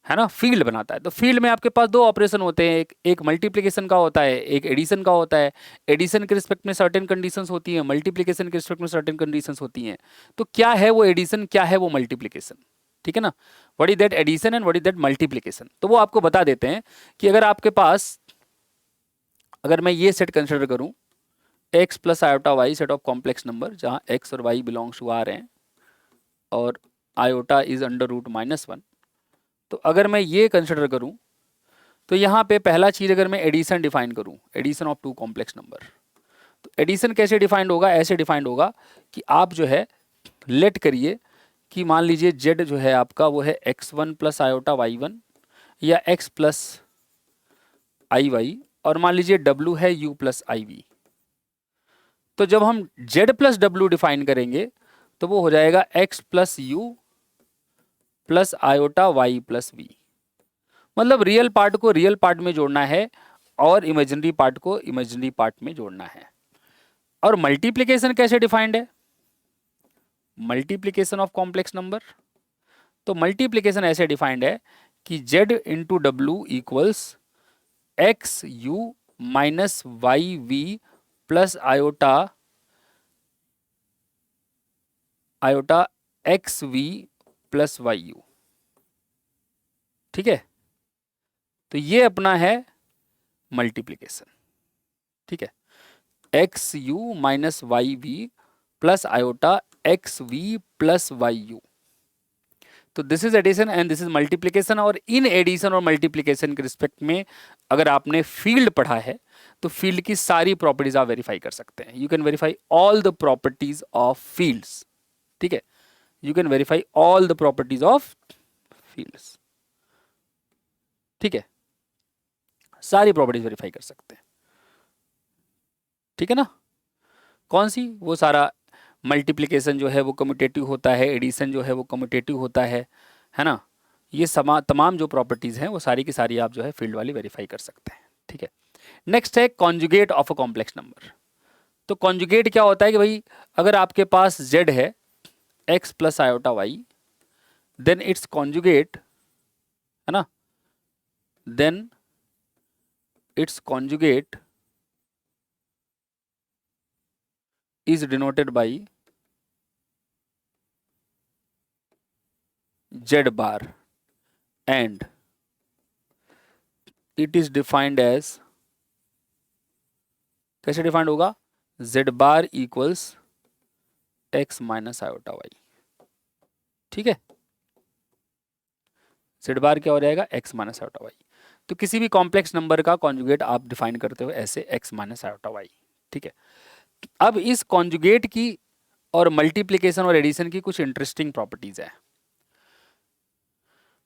है ना, फील्ड बनाता है। तो फील्ड में आपके पास दो ऑपरेशन होते हैं, एक मल्टीप्लिकेशन का होता है, एक एडिशन का होता है। एडिशन के रिस्पेक्ट में सर्टेन कंडीशंस होती हैं, मल्टीप्लिकेशन के रिस्पेक्ट में सर्टेन कंडीशंस होती हैं। तो क्या है वो एडिशन, क्या है वो मल्टीप्लिकेशन, ठीक है ना, what is that addition and what is that multiplication. तो वो आपको बता देते हैं कि अगर आपके पास, अगर मैं ये सेट कंसिडर करूं x plus iota y, set of complex number जहां x और y बिलोंग्स टू आर हैं और iota is under root minus one, तो अगर मैं ये कंसिडर करूं तो यहाँ पे पहला चीज़, अगर मैं एडिशन डिफाइन करूं, addition of two complex number, तो एडिशन कैसे डिफाइंड होगा, ऐसे डिफाइंड होगा कि आप जो है लेट करिए कि मान लीजिए z जो है आपका वो है x1 प्लस आयोटा y1 या x प्लस आई वाई, और मान लीजिए w है u प्लस आई वी। तो जब हम z प्लस डब्ल्यू डिफाइन करेंगे तो वो हो जाएगा x plus u plus iota y plus v. मतलब रियल पार्ट को रियल पार्ट में जोड़ना है और इमेजिनरी पार्ट को इमेजिनरी पार्ट में जोड़ना है। और मल्टीप्लिकेशन कैसे डिफाइंड है, मल्टीप्लिकेशन ऑफ कॉम्प्लेक्स नंबर, तो मल्टीप्लिकेशन ऐसे डिफाइंड है कि z इंटू डब्ल्यू equals x you minus why we plus iota iota x we plus Y u, ठीक है। तो ये अपना है मल्टीप्लिकेशन, ठीक है, x you minus why we plus iota x we plus Y U. तो this is addition and this is multiplication. और इन एडिशन और मल्टीप्लिकेशन के रिस्पेक्ट में अगर आपने फील्ड पढ़ा है तो फील्ड की सारी प्रॉपर्टीज आप वेरीफाई कर सकते हैं। You can verify all the properties of fields, ठीक है, you can verify all the properties of fields, ठीक है, सारी प्रॉपर्टीज वेरीफाई कर सकते हैं, ठीक है ना। कौन सी, वो सारा मल्टीप्लिकेशन जो है वो कम्यूटेटिव होता है, एडिशन जो है वो कम्यूटेटिव होता है ना। ये तमाम जो प्रॉपर्टीज़ हैं वो सारी की सारी आप जो है फील्ड वाली वेरीफाई कर सकते हैं, ठीक है। नेक्स्ट है conjugate of a complex number. तो कॉन्जुगेट क्या होता है कि भाई अगर आपके पास z है x plus iota y, then it's conjugate, है ना, then it's conjugate is denoted by z bar and it is defined as, कैसे डिफाइंड होगा, z bar equals x minus iota y, ठीक है। z bar क्या हो जाएगा, x माइनस आयोटा वाई। तो किसी भी कॉम्प्लेक्स नंबर का कॉन्जुगेट आप डिफाइन करते हो ऐसे x माइनस आयोटा वाई, ठीक है। अब इस कॉन्जुगेट की और मल्टीप्लिकेशन और एडिशन की कुछ इंटरेस्टिंग प्रॉपर्टीज है।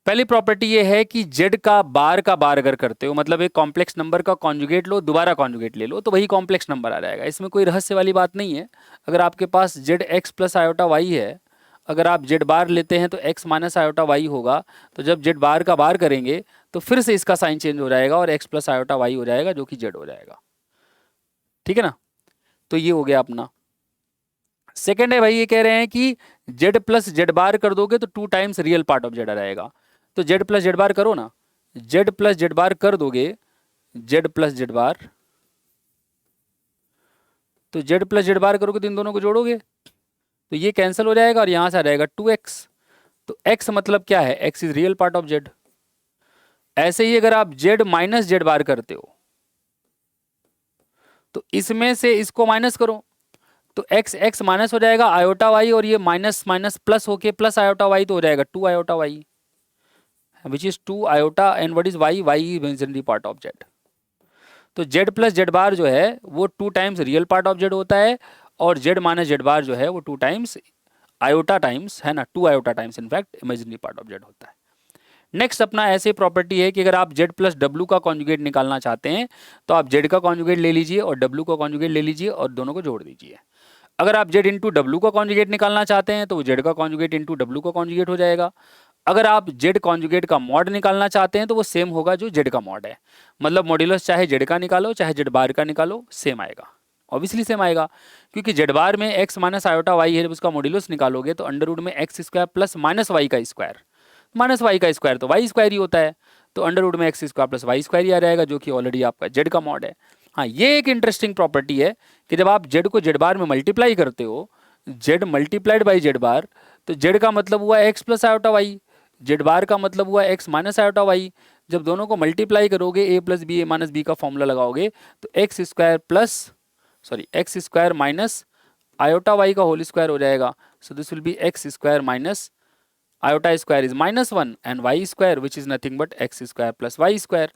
पहली प्रॉपर्टी ये है कि जेड का बार अगर करते हो, मतलब एक कॉम्प्लेक्स नंबर का कॉन्जुगेट लो, दोबारा कॉन्जुगेट ले लो, तो वही कॉम्प्लेक्स नंबर आ जाएगा। इसमें कोई रहस्य वाली बात नहीं है। अगर आपके पास Z X plus iota Y है, अगर आप जेड बार लेते हैं तो एक्स माइनस आयोटा वाई होगा। तो जब जेड बार का बार करेंगे तो फिर से इसका साइन चेंज हो जाएगा और एक्स प्लस आयोटा वाई हो जाएगा, जो कि जेड हो जाएगा। ठीक है ना? तो ये हो गया अपना। सेकेंड है भाई, ये कह रहे हैं कि जेड प्लस जेड बार कर दोगे तो 2 times real part of Z आ जाएगा। तो जेड प्लस जेड बार करो ना, जेड प्लस जेड बार कर दोगे, जेड प्लस जेड बार, तो जेड प्लस जेड बार करोगे तो इन दोनों को जोड़ोगे तो ये कैंसिल हो जाएगा और यहां से आ जाएगा 2x। तो x मतलब क्या है? x is real part of Z. ऐसे ही अगर आप जेड माइनस जेड बार करते हो तो इसमें से इसको माइनस करो तो x x माइनस हो जाएगा आयोटा वाई, और ये माइनस माइनस प्लस होके प्लस आयोटा वाई तो हो जाएगा 2 iota y, which is 2 iota, and what is y? y is imaginary part of Z. तो जेड प्लस जेड बार जो है वो 2 times real part of z होता है, और जेड माइनस जेड बार जो है वो 2 टाइम्स आयोटा टाइम्स, है ना, 2 iota times in fact imaginary part of z होता है। नेक्स्ट अपना ऐसे प्रॉपर्टी है कि अगर आप जेड प्लस डब्ल्यू का कॉन्जुगेट निकालना चाहते हैं तो आप जेड का कॉन्जुगेट ले लीजिए और डब्ल्यू का कॉन्जुगेट ले लीजिए और दोनों को जोड़ दीजिए। अगर आप जेड इंटू डब्ल्यू का कॉन्जुगेट निकालना चाहते हैं तो वो जेड का कॉन्जुगेट इंटू डब्ल्यू का कॉन्जुगेट हो जाएगा। अगर आप जेड कॉन्जुगेट का मॉड निकालना चाहते हैं तो वो सेम होगा जो जेड का मॉड है, मतलब मॉड्यूलस चाहे जेड का निकालो चाहे जेड बार का निकालो सेम आएगा, ऑब्वियसली सेम आएगा, क्योंकि जेड बार में एक्स माइनस आयोटा वाई है, जब उसका मॉड्यूलस निकालोगे तो अंडर रूट में x square plus minus Y का स्क्वायर, माइनस वाई का स्क्वायर तो वाई स्क्वायर ही होता है, तो अंडर रूट में x square plus Y square ही आ जाएगा, जो कि ऑलरेडी आपका जेड का मॉड है। हाँ, ये एक इंटरेस्टिंग प्रॉपर्टी है कि जब आप जेड को जेड बार में मल्टीप्लाई करते हो, Z multiplied by Z bar, तो जेड का मतलब हुआ X plus iota Y, Z bar का मतलब हुआ एक्स माइनस आयोटा वाई। जब दोनों को मल्टीप्लाई करोगे A plus B A minus B का फॉर्मूला लगाओगे तो X square plus X square minus iota Y का होल स्क्वायर हो जाएगा। So this will be X square minus iota square is -1 and Y square which is nothing but X square plus Y square.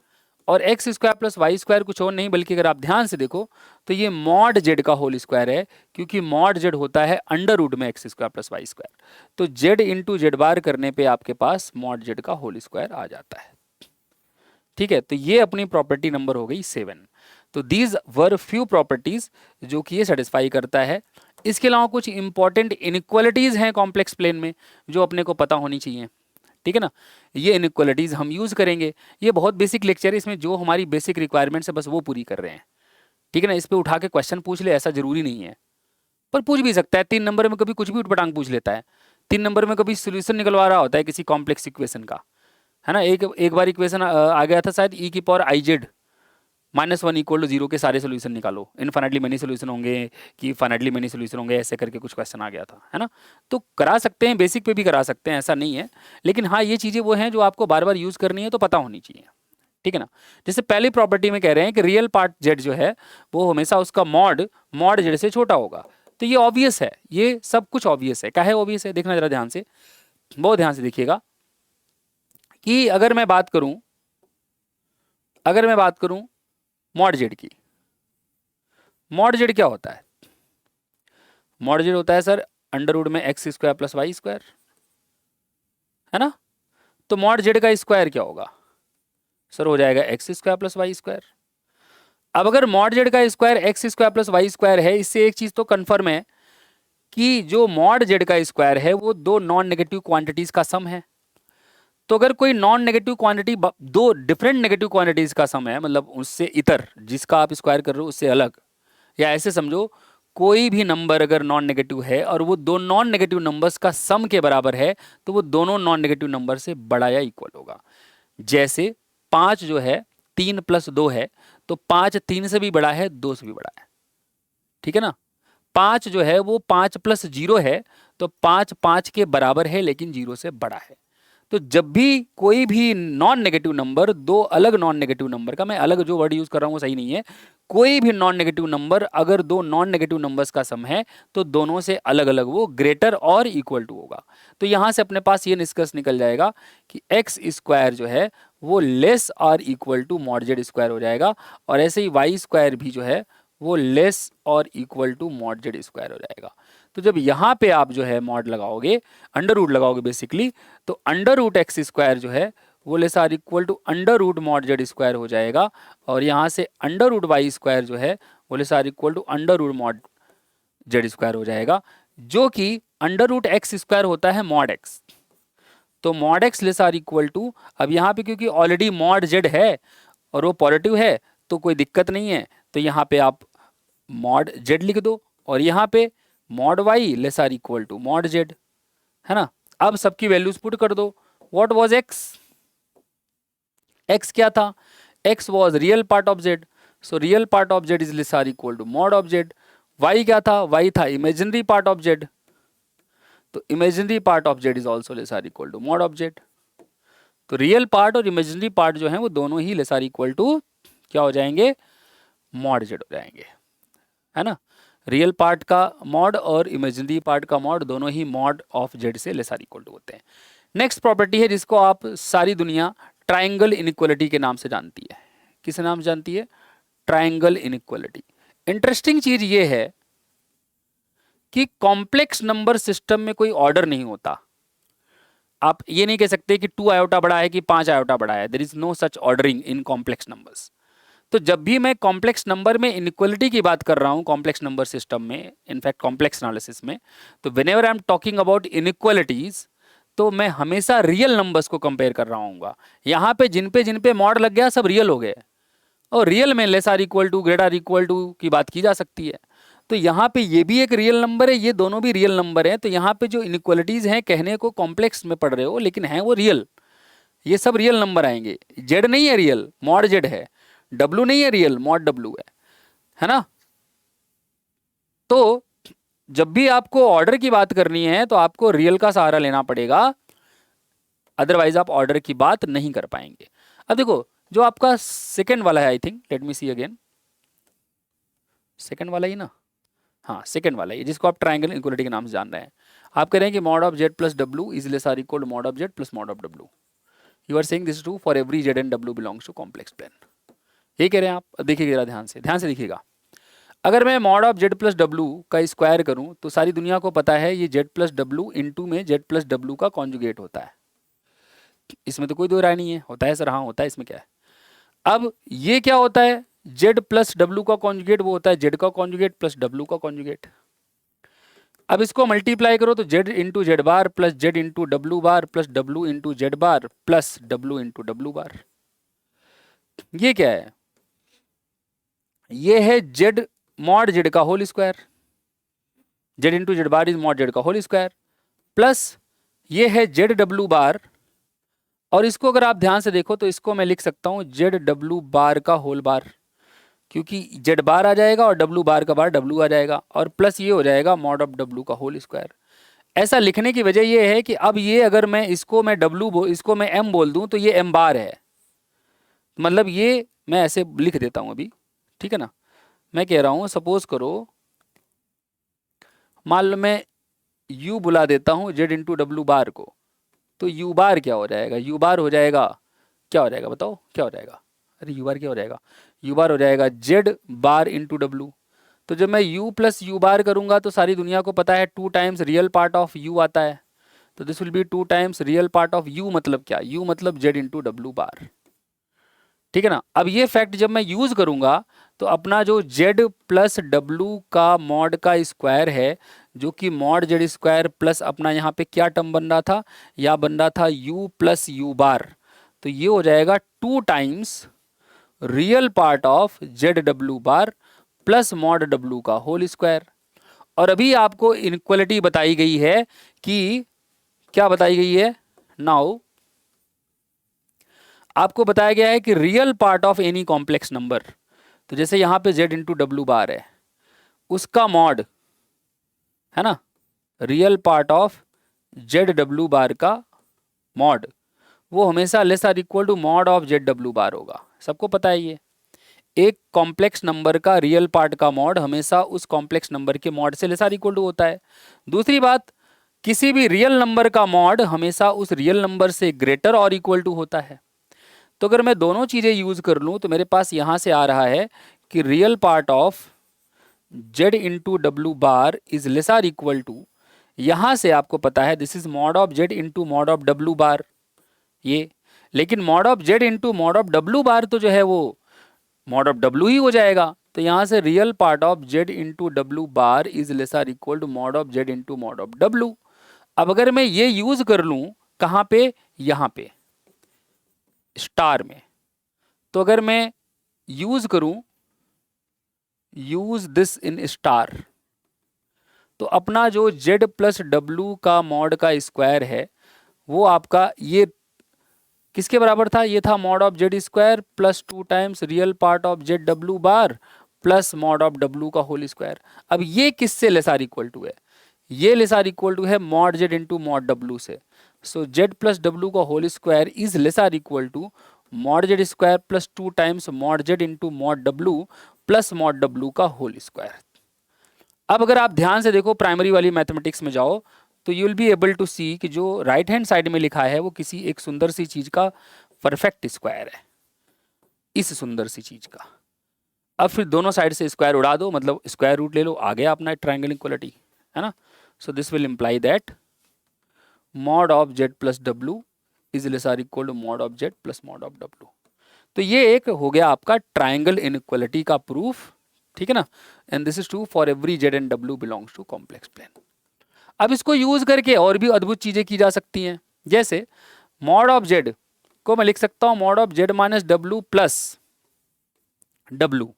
और X square plus Y square कुछ और नहीं बल्कि अगर आप ध्यान से देखो तो ये मॉड जेड का होल स्क्वायर है, क्योंकि मॉड जेड होता है अंडर रूट में x square plus Y square. तो जेड इंटू जेड बार करने पे आपके पास मॉड जेड का होल स्क्वायर आ जाता है। ठीक है, तो ये अपनी प्रॉपर्टी नंबर हो गई 7। तो दीज वर फ्यू प्रॉपर्टीज जो कि ये सेटिस्फाई करता है। इसके अलावा कुछ इंपॉर्टेंट इनइक्वालिटीज हैं कॉम्प्लेक्स प्लेन में जो अपने को पता होनी चाहिए। ठीक है ना, ये इनइक्वालिटीज हम यूज करेंगे। ये बहुत बेसिक लेक्चर है, इसमें जो हमारी बेसिक रिक्वायरमेंट्स है बस वो पूरी कर रहे हैं। ठीक है ना, इस पे उठा के क्वेश्चन पूछ ले ऐसा जरूरी नहीं है, पर पूछ भी सकता है। 3 नंबर में कभी कुछ भी उठपटांग पूछ लेता है। 3 नंबर में कभी सोल्यूशन निकलवा रहा होता है किसी कॉम्प्लेक्स इक्वेशन का, है ना। एक बार इक्वेशन आ गया था शायद ई की power i z -1 equal to 0 के सारे सोल्यूशन निकालो, इनफाइनाइटली मेनी सोल्यूशन होंगे कि फाइनाइटली मेनी सोल्यूशन होंगे, ऐसे करके कुछ क्वेश्चन आ गया था, है ना। तो करा सकते हैं, बेसिक पे भी करा सकते हैं, ऐसा नहीं है। लेकिन हाँ, ये चीज़ें वो हैं जो आपको बार बार यूज़ करनी है तो पता होनी चाहिए। ठीक है ना। जैसे पहली प्रॉपर्टी में कह रहे हैं कि रियल पार्ट जेड जो है वो हमेशा उसका मॉड जेड से छोटा होगा। तो ये ऑब्वियस है, ये सब कुछ ऑब्वियस है। क्या है ऑब्वियस है? देखना जरा ध्यान से, बहुत ध्यान से देखिएगा कि अगर मैं बात करूं मॉड जेड की, मॉड जेड क्या होता है? मॉड जेड होता है सर अंडर रूट में x square plus Y square, है ना। तो मॉड जेड का स्क्वायर क्या होगा सर? हो जाएगा X square plus Y square. अब अगर मॉड जेड का square X square plus Y square है, इससे एक चीज तो कंफर्म है कि जो मॉड जेड का स्क्वायर है वो दो नॉन नेगेटिव क्वांटिटीज का सम है। तो अगर कोई नॉन नेगेटिव क्वांटिटी दो डिफरेंट नेगेटिव क्वांटिटीज का सम है, मतलब उससे इतर जिसका आप स्क्वायर कर रहे हो उससे अलग, या ऐसे समझो कोई भी नंबर अगर नॉन नेगेटिव है और वो दो नॉन नेगेटिव नंबर्स का सम के बराबर है तो वो दोनों नॉन नेगेटिव नंबर से बड़ा या इक्वल होगा। जैसे 5 जो है 3 + 2 है, तो 5 3 से भी बड़ा है, 2 से भी बड़ा है। ठीक है ना। 5 जो है वो 5 + 0 है, तो 5 5 के बराबर है लेकिन 0 से बड़ा है। तो जब भी कोई भी नॉन नेगेटिव नंबर दो अलग नॉन नेगेटिव नंबर का, मैं अलग जो वर्ड यूज कर रहा हूँ वो सही नहीं है, कोई भी नॉन नेगेटिव नंबर अगर दो नॉन नेगेटिव नंबर्स का सम है तो दोनों से अलग अलग वो ग्रेटर और इक्वल टू होगा। तो यहां से अपने पास ये निष्कर्ष निकल जाएगा कि एक्स स्क्वायर जो है वो less or equal to mod Z square हो जाएगा, और ऐसे ही वाई स्क्वायर भी जो है वो less or equal to mod Z square हो जाएगा। तो जब यहाँ पे आप जो है मॉड लगाओगे, अंडर रूट लगाओगे बेसिकली, तो अंडर रूट एक्स स्क्वायर जो है वो less or equal to under root mod Z square हो जाएगा, और यहाँ से अंडर रूट वाई स्क्वायर जो है वो less or equal to under root mod Z square हो जाएगा, जो कि अंडर रूट एक्स स्क्वायर होता है मॉड एक्स। तो mod X less or equal to, अब यहाँ पे क्योंकि ऑलरेडी मॉड जेड है और वो पॉजिटिव है तो कोई दिक्कत नहीं है, तो यहाँ पे आप मॉड जेड लिख दो, और यहाँ पे mod Y less or equal to mod Z, है ना। अब सबकी वैल्यूज पुट कर दो। What was x? एक्स क्या था? X was real part of Z, so real part of Z is less or equal to mod of Z. Y क्या था? वाई था इमेजिनरी पार्ट ऑफ जेड, तो imaginary part of Z is also less or equal to mod of Z. तो real part और imaginary part जो है वो दोनों ही लेस आर इक्वल टू क्या हो जाएंगे? मॉड जेड हो जाएंगे, है ना। रियल पार्ट का मॉड और इमेजिनरी पार्ट का मॉड दोनों ही मॉड ऑफ जेड से लेस आर इक्वल टू होते हैं। नेक्स्ट प्रॉपर्टी है जिसको आप सारी दुनिया ट्राइंगल इनइक्वालिटी के नाम से जानती है। किस नाम से जानती है? Triangle inequality. इंटरेस्टिंग चीज ये है कि कॉम्प्लेक्स नंबर सिस्टम में कोई ऑर्डर नहीं होता। आप ये नहीं कह सकते कि 2 आयोटा बड़ा है कि 5 आयोटा बड़ा है। There is no such ordering in complex numbers. तो जब भी मैं कॉम्प्लेक्स नंबर में इनइक्वालिटी की बात कर रहा हूँ कॉम्प्लेक्स नंबर सिस्टम में, इनफैक्ट कॉम्प्लेक्स एनालिसिस में, तो whenever I am talking about inequalities, तो मैं हमेशा रियल नंबर्स को कंपेयर कर रहा हूँ। यहाँ पे जिन पे मॉड लग गया सब रियल हो गए, और रियल में less or equal to greater equal to की बात की जा सकती है। तो यहाँ पे ये भी एक रियल नंबर है, ये दोनों भी रियल नंबर हैं। तो यहाँ पे जो इनइक्वालिटीज हैं, कहने को कॉम्प्लेक्स में पढ़ रहे हो लेकिन हैं वो रियल, ये सब रियल नंबर आएंगे। जेड नहीं है रियल, मॉड जेड है। डब्लू नहीं है रियल, मॉड डब्लू है ना। तो जब भी आपको ऑर्डर की बात करनी है तो आपको रियल का सहारा लेना पड़ेगा, अदरवाइज आप ऑर्डर की बात नहीं कर पाएंगे। अब देखो जो आपका सेकंड वाला है, I think, let me see again, second वाला ही ना, हाँ सेकंड वाला ही, जिसको आप ट्राइंगल इक्वलिटी के नाम से जान रहे हैं। आप कह रहे हैं कि mod of Z plus W is less or equal to mod of Z plus mod of W. You are saying this true for every Z and W belongs to complex plane. यही कह रहे हैं आप। अब देखिए जरा ध्यान से देखिएगा। अगर मैं mod of Z plus W का स्क्वायर करूं तो सारी दुनिया को पता है ये जेड प्लस डब्लू इंटू में जेड प्लस डब्लू का कॉन्जुगेट होता है। इसमें तो कोई दो राय नहीं है, होता है सर, हाँ होता है, इसमें क्या है। अब ये क्या होता है? जेड प्लस डब्लू का कॉन्जुगेट वो होता है जेड का कॉन्जुगेट प्लस डब्लू का कॉन्जुगेट। अब इसको मल्टीप्लाई करो तो Z into Z bar plus Z into W bar plus W into Z bar plus W into W bar. ये क्या है? ये है जेड मॉड जेड का whole square, Z into Z bar is mod Z का whole square, plus ये है Z W बार, और इसको अगर आप ध्यान से देखो तो इसको मैं लिख सकता हूं जेड डब्लू बार का होल बार, क्योंकि जेड बार आ जाएगा और डब्लू बार का बार डब्लू आ जाएगा, और प्लस ये हो जाएगा मॉड ऑफ डब्लू का होल स्क्वायर। ऐसा लिखने की वजह ये है कि अब ये अगर मैं इसको मैं इसको मैं एम बोल दूं तो ये एम बार है, मतलब ये मैं ऐसे लिख देता हूं अभी, ठीक है ना। मैं कह रहा हूं सपोज करो, मान लो मैं यू बुला देता हूं जेड इंटू डब्लू बार को, तो यू बार क्या हो जाएगा? यू बार हो जाएगा, क्या हो जाएगा बताओ, क्या हो जाएगा? अरे यू बार क्या हो जाएगा? यू बार हो जाएगा जेड बार इंटू डब्लू। तो जब मैं u प्लस यू बार करूंगा तो सारी दुनिया को पता है 2 times real part of u आता है, तो this will B 2 times real part of u, मतलब क्या? u मतलब जेड इंटू डब्लू बार, ठीक है ना। अब ये फैक्ट जब मैं यूज करूंगा तो अपना जो जेड प्लस डब्लू का मॉड का स्क्वायर है, जो कि मॉड जेड स्क्वायर प्लस अपना यहाँ पे क्या टर्म बन रहा था, या बन रहा था u प्लस यू बार, तो ये हो जाएगा 2 times real part of Z W bar plus mod W का होल स्क्वायर। और अभी आपको इनइक्वालिटी बताई गई है कि क्या बताई गई है? नाउ आपको बताया गया है कि real part of any complex number, तो जैसे यहाँ पे जेड इंटू डब्लू बार है, उसका मॉड है ना, real part of Z W bar का मॉड वो हमेशा less or equal to mod of Z W bar होगा। सबको पता है ये। एक कॉम्प्लेक्स नंबर का रियल पार्ट का मॉड हमेशा उस कॉम्प्लेक्स नंबर के मॉड से लेस आर इक्वल टू होता है। दूसरी बात, किसी भी रियल नंबर का मॉड हमेशा उस रियल नंबर से ग्रेटर और इक्वल टू होता है। तो अगर मैं दोनों चीज़ें यूज़ कर लूँ तो मेरे पास यहाँ से आ रहा है कि real part of Z into W bar is less or equal to, यहां से आपको पता है this is mod of Z into mod of W bar ये, लेकिन mod of Z into mod of W bar तो जो है वो मॉड ऑफ डब्ल्यू ही हो जाएगा। तो यहां से real part of Z into W bar is less or equal to mod of Z into mod of W. अब अगर मैं ये यूज कर लूं कहां पे, यहां पे स्टार में, तो अगर मैं यूज करूं यूज दिस इन स्टार, तो अपना जो जेड प्लस डब्ल्यू का मॉड का स्क्वायर है वो आपका ये किसके बराबर था, ये था mod of Z square plus 2 times real part of Z W bar plus mod of W का होल स्क्वायर। अब ये किससे लेस आर इक्वल टू है, ये लेस आर इक्वल टू है mod Z into mod W से। So Z plus W का whole square is less or equal to mod Z square plus 2 times mod Z into mod W plus mod W का whole square. अब अगर आप ध्यान से देखो primary वाली मैथमेटिक्स में जाओ तो you will be able to see कि जो राइट हैंड साइड में लिखा है वो किसी एक सुंदर सी चीज का परफेक्ट स्क्वायर है, इस सुंदर सी चीज का। अब फिर दोनों साइड से स्क्वायर उड़ा दो, मतलब स्क्वायर रूट ले लो, आ गया अपना ट्रायंगल इक्वलिटी, है ना। So this will imply that mod of Z plus W is less or equal to mod of Z plus mod of W. तो ये एक हो गया आपका ट्रायंगल इनइक्वालिटी का प्रूफ, ठीक है ना। And this is true for every Z and W belongs to complex plane. अब इसको यूज करके और भी अद्भुत चीजें की जा सकती हैं, जैसे मॉड ऑफ जेड को मैं लिख सकता हूं mod of Z minus W plus W.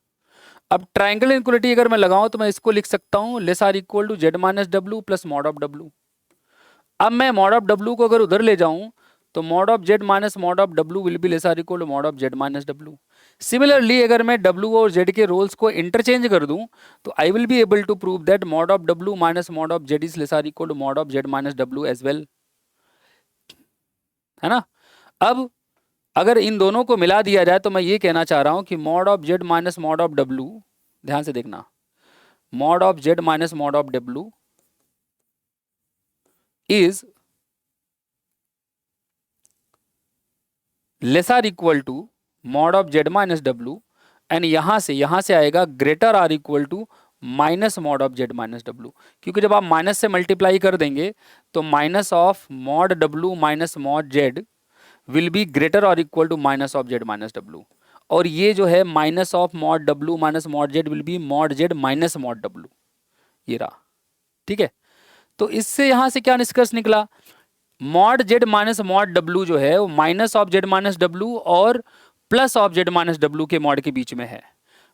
अब ट्राइंगल इनइक्वालिटी अगर मैं लगाऊं तो मैं इसको लिख सकता हूं less or equal to Z minus W plus mod of W. अब मैं मॉड ऑफ डब्ल्यू को अगर उधर ले जाऊं तो mod of Z minus mod of W will be less or equal to mod of Z minus W. Similarly अगर मैं डब्ल्यू और जेड के रोल्स को इंटरचेंज कर दूं तो I will be able to prove that mod of W minus mod of Z is less or equal to mod of Z minus W as well, है ना। अब अगर इन दोनों को मिला दिया जाए तो मैं ये कहना चाह रहा हूं कि mod of Z minus mod of W, ध्यान से देखना, mod of Z minus mod of W is less or equal to mod of Z minus W, and यहां से आएगा greater or equal to minus mod of Z minus W, क्योंकि जब आप minus से मल्टीप्लाई कर देंगे तो minus of mod W minus mod Z will be greater और equal to minus of Z minus डब्ल्यू, और ये जो है minus of mod W minus mod Z will be mod z minus mod W, ये रहा, ठीक है। तो इससे यहां से क्या निष्कर्ष निकला, मॉड जेड माइनस मॉड डब्ल्यू जो है वो माइनस ऑफ जेड माइनस डब्ल्यू और प्लस ऑफ जेड माइनस डब्ल्यू के मॉड के बीच में है।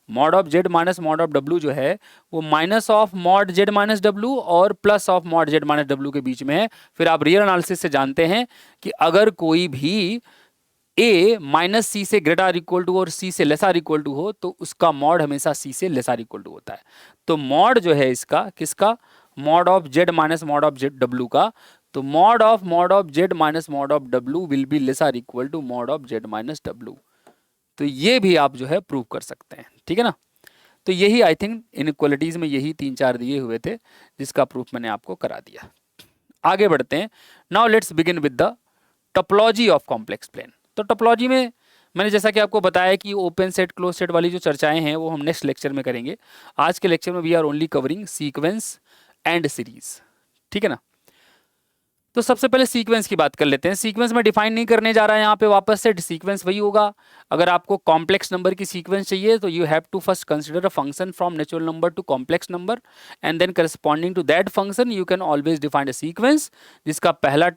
Mod of Z minus mod of डब्ल्यू जो है वो minus of mod z minus डब्ल्यू और plus of mod z minus डब्ल्यू के बीच में है। फिर आप रियल एनालिसिस से जानते हैं कि अगर कोई भी ए माइनस सी से ग्रेटर आर इक्वल टू और सी से लेस आर इक्वल टू हो तो उसका मॉड हमेशा सी से लेस आर इक्वल टू होता है। तो मॉड जो है इसका किसका, mod of Z minus mod of Z W का, तो mod of Z minus mod of W will be less or equal to mod of Z minus W. तो ये भी आप जो है प्रूव कर सकते हैं, ठीक है ना। तो यही आई थिंक इनइक्वालिटीज में यही 3-4 दिए हुए थे जिसका प्रूफ मैंने आपको करा दिया। आगे बढ़ते हैं। Now let's begin with the topology of complex plane. तो टोपोलॉजी में मैंने जैसा कि आपको बताया कि ओपन सेट क्लोज सेट वाली जो चर्चाएं हैं वो हम नेक्स्ट लेक्चर में करेंगे। आज के लेक्चर में we are only covering sequence and series, ठीक है ना। तो सबसे पहले सीक्वेंस की बात कर लेते हैं। सीक्वेंस में डिफाइन नहीं करने जा रहा है यहाँ पे, वापस से सीक्वेंस वही होगा। अगर आपको कॉम्प्लेक्स नंबर की सीक्वेंस चाहिए तो you have to first consider a function from natural number to complex number and then corresponding to that function you can always define a sequence जिसका पहला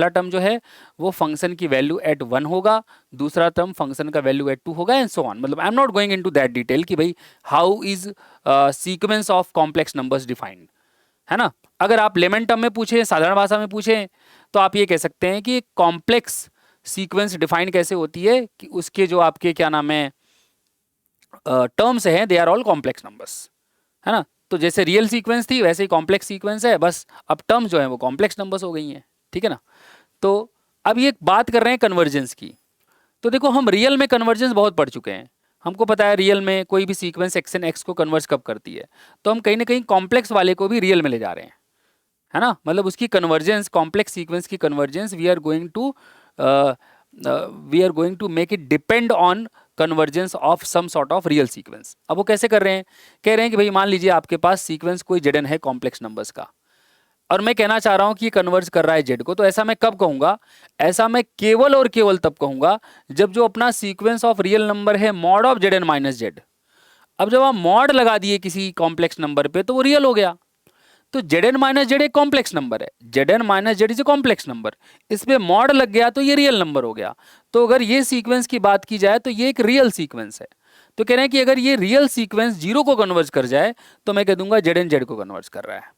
टर्म जो है वो फंक्शन की वैल्यू एट 1 होगा, दूसरा टर्म फंक्शन का value eight 2 होगा एंड सो ऑन। मतलब I am not going into that detail कि भाई how is sequence of complex numbers defined, है ना। अगर आप लेमन टर्म में पूछें, साधारण भाषा में पूछें तो आप ये कह सकते हैं कि कॉम्प्लेक्स सीक्वेंस डिफाइन कैसे होती है कि उसके जो आपके क्या नाम है टर्म्स हैं they are all complex numbers, है ना। तो जैसे रियल सीक्वेंस थी वैसे ही कॉम्प्लेक्स सीक्वेंस है, बस अब टर्म्स जो है वो कॉम्प्लेक्स नंबर्स हो गई हैं, ठीक है ना। तो अब ये बात कर रहे हैं कन्वर्जेंस की। तो देखो हम रियल में कन्वर्जेंस बहुत पढ़ चुके हैं, हमको पता है रियल में कोई भी सीक्वेंस एक्स एन एक्स को कन्वर्ज कब करती है। तो हम कहीं ना कहीं कॉम्प्लेक्स वाले को भी रियल में ले जा रहे हैं, है ना। मतलब उसकी कन्वर्जेंस, कॉम्प्लेक्स सीक्वेंस की convergence we are going to make it depend on convergence of some sort of real sequence. अब वो कैसे कर रहे हैं, कह रहे हैं कि भाई मान लीजिए आपके पास सीक्वेंस कोई जेडन है कॉम्प्लेक्स नंबर्स का, और मैं कहना चाह रहा हूं कि ये कन्वर्ज कर रहा है जेड को, तो ऐसा मैं कब कहूंगा, ऐसा मैं केवल और केवल तब कहूंगा जब जो अपना सीक्वेंस ऑफ रियल नंबर है mod of Z N minus Z, अब जब आप मॉड लगा दिए किसी कॉम्प्लेक्स नंबर पे तो वो रियल हो गया। तो जेड एन माइनस जेड एक कॉम्प्लेक्स नंबर है, Z N minus Z is a complex number, इस पे मॉड लग गया तो ये रियल नंबर हो गया। तो अगर ये सीक्वेंस की बात की जाए तो ये एक रियल सीक्वेंस है। तो कह रहे हैं कि अगर ये रियल सीक्वेंस जीरो को कन्वर्ज कर जाए तो मैं कह दूंगा जेड एन जेड को कन्वर्ज कर रहा है।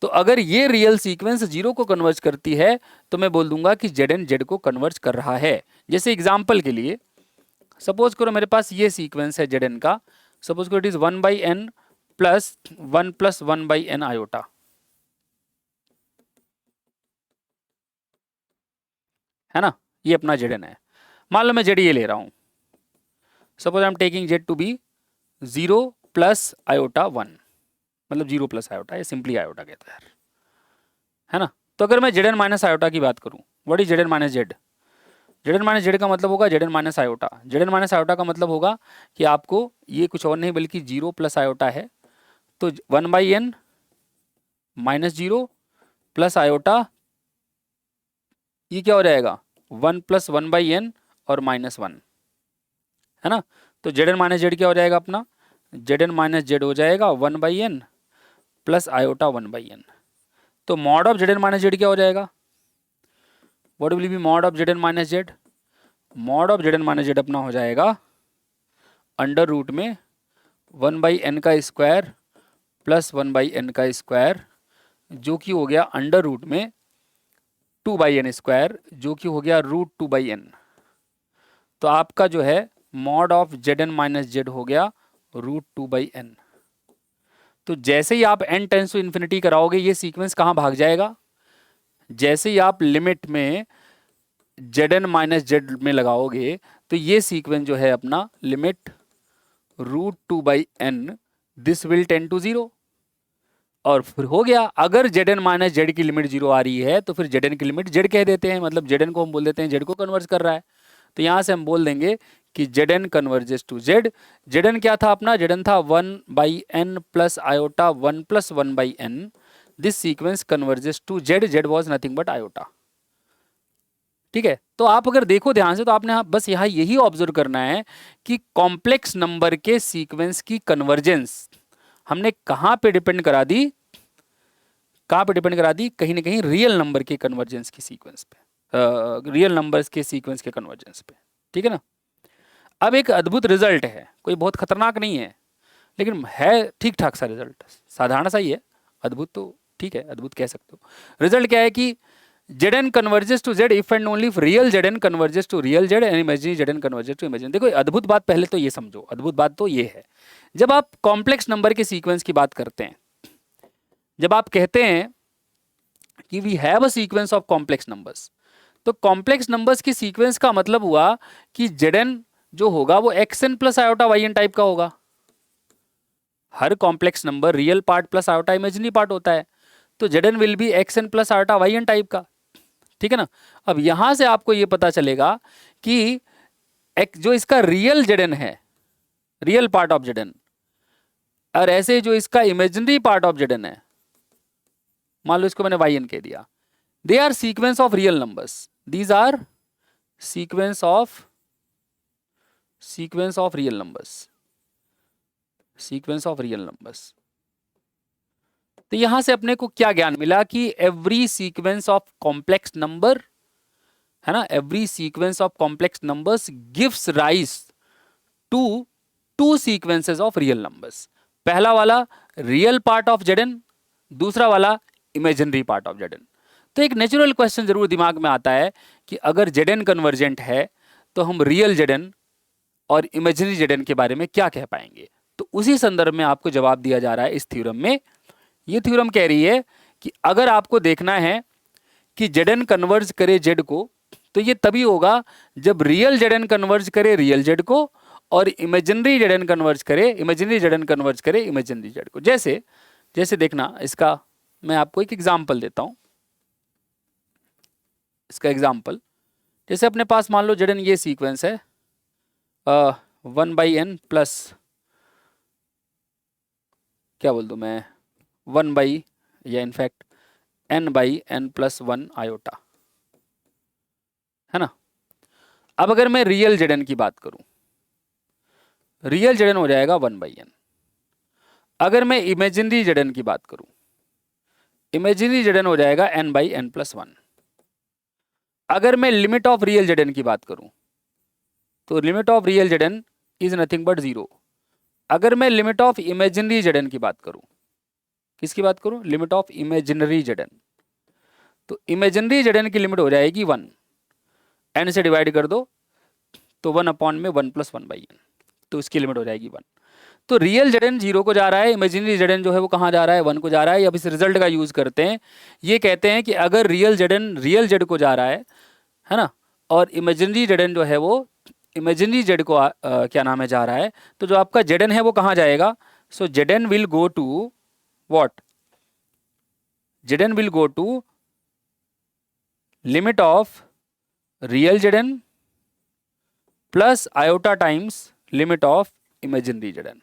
तो अगर ये रियल सीक्वेंस जीरो को कन्वर्ज करती है तो मैं बोल दूंगा कि जेड एन जेड को कन्वर्ज कर रहा है। जैसे एग्जाम्पल के लिए सपोज करो मेरे पास ये सीक्वेंस है जेड एन का, सपोज करो it is 1/n plus 1 plus 1/n iota, है ना, ये अपना जेड एन है। मान लो मैं जेड ये ले रहा हूं, suppose I am taking Z to be 0 plus iota 1, मतलब 0 प्लस आयोटा, ये सिंपली आयोटा कहता है ना। तो अगर मैं जेड एन माइनस आयोटा की बात करूं, what is Z N minus Z, Z N minus Z का मतलब होगा Z N minus iota, Z N minus iota का मतलब होगा कि आपको ये कुछ और नहीं बल्कि 0 प्लस आयोटा है, तो 1/n माइनस 0 प्लस आयोटा, ये क्या हो जाएगा 1 प्लस 1/n और माइनस 1, है ना। तो जेड एन माइनस जेड क्या हो जाएगा अपना, जेड एन माइनस जेड हो जाएगा 1/n प्लस आयोटा 1/n। तो mod of Z N minus Z क्या हो जाएगा, what will be mod of Z N minus Z, mod of Z N minus Z अपना हो जाएगा अंडर रूट में 1/n का स्क्वायर प्लस 1/n का स्क्वायर, जो कि हो गया अंडर रूट में 2/n स्क्वायर, जो कि हो गया √2/n। तो आपका जो है mod of Z N minus Z हो गया √2/n। तो जैसे ही आप n टेंस टू इन्फिनिटी कराओगे ये सीक्वेंस कहाँ भाग जाएगा, जैसे ही आप लिमिट में जेड एन माइनस जेड में लगाओगे तो ये सीक्वेंस जो है अपना limit √2/n this will tend to 0, और फिर हो गया। अगर जेड एन माइनस जेड की लिमिट 0 आ रही है तो फिर जेड एन की लिमिट जेड कह देते हैं, मतलब जेड एन को हम बोल देते हैं जेड को कन्वर्ज कर रहा है। तो यहाँ से हम बोल देंगे कि Z N converges to Z. Z N क्या था अपना, जेड एन था 1/n plus iota 1 plus 1/n, this sequence converges to Z, Z was nothing but iota. ठीक है, तो आप अगर देखो ध्यान से तो आपने बस यहाँ यही ऑब्जर्व करना है कि कॉम्प्लेक्स नंबर के सीक्वेंस की कन्वर्जेंस हमने कहाँ पे डिपेंड करा दी, कहाँ पे डिपेंड करा दी, कहीं ना कहीं रियल नंबर के कन्वर्जेंस की सीक्वेंस पे, रियल नंबर्स के सीक्वेंस के कन्वर्जेंस पे। ठीक है ना। अब एक अद्भुत रिजल्ट है, कोई बहुत खतरनाक नहीं है लेकिन है ठीक ठाक सा रिजल्ट, साधारण सा ही है, अद्भुत तो ठीक है, अद्भुत कह सकते हो। रिजल्ट क्या है कि Z N converges to Z if and only if real Z N converges to real Z and imaginary Z N converges to imaginary. देखो अद्भुत बात पहले तो ये समझो, अद्भुत बात तो ये है, जब आप कॉम्प्लेक्स नंबर के सीक्वेंस की बात करते हैं, जब आप कहते हैं कि we have a sequence of complex numbers, तो कॉम्प्लेक्स नंबर्स की सीक्वेंस का मतलब हुआ कि जेड एन जो होगा वो x n plus iota y n type का होगा। हर complex number real part plus iota imaginary part होता है, तो Z n will be x n plus iota y n type का। ठीक है ना। अब यहां से आपको ये पता चलेगा कि एक जो इसका रियल जेड एन है, real part of Z N, और ऐसे जो इसका imaginary part of Z N है, मान लो इसको मैंने वाई एन कह दिया, they are sequence of real numbers, these are sequence of real numbers, sequence of real numbers. तो यहां से अपने को क्या ज्ञान मिला कि every sequence of complex number, है ना, every sequence of complex numbers gives rise to two sequences of real numbers. पहला वाला real part of Z N, दूसरा वाला imaginary part of Z N. तो एक नेचुरल क्वेश्चन जरूर दिमाग में आता है कि अगर जेड एन कन्वर्जेंट है तो हम रियल जेड एन और इमेजिनरी जेड एन के बारे में क्या कह पाएंगे। तो उसी संदर्भ में आपको जवाब दिया जा रहा है इस थ्योरम में। ये थ्योरम कह रही है कि अगर आपको देखना है कि जेड एन कन्वर्ज करे जेड को, तो ये तभी होगा जब रियल जेड एन कन्वर्ज करे रियल जेड को और इमेजिनरी जेड एन कन्वर्ज करे, इमेजिनरी जेड एन कन्वर्ज करे इमेजिनरी जेड को। जैसे जैसे देखना, इसका मैं आपको एक एग्जांपल देता हूं। इसका एग्जांपल, जैसे अपने पास मान लो जेड एन ये सीक्वेंस है 1/n प्लस, क्या बोल दूं मैं, 1 या इनफैक्ट n/n+1 आयोटा, है ना। अब अगर मैं रियल जेडन की बात करूं, रियल जेडन हो जाएगा 1/n। अगर मैं इमेजिनरी जेडन की बात करूं, इमेजिनरी जेडन हो जाएगा n/n+1। अगर मैं लिमिट ऑफ रियल जेडन की बात करूं, तो limit of real Z N is nothing but 0। अगर मैं लिमिट ऑफ इमेजिनरी जेडन की बात करूं, किसकी बात करूं, लिमिट ऑफ इमेजिनरी जेडन, तो इमेजिनरी जेडन की लिमिट हो जाएगी 1। n से डिवाइड कर दो तो 1/(1+1/n), तो इसकी लिमिट हो जाएगी 1। तो रियल जेडन 0 को जा रहा है, इमेजिनरी जेडन जो है वो कहाँ जा रहा है, 1 को जा रहा है। अब इस रिजल्ट का यूज करते हैं, ये कहते हैं कि अगर रियल जेडन रियल जेड को जा रहा है ना, और इमेजिनरी जेडन जो है वो इमेजिनरी जेड को क्या नाम है जा रहा है, तो जो आपका जेडन है वो कहाँ जाएगा, so z n will go to what, z n will go to limit of real z n plus iota times limit of imaginary z n,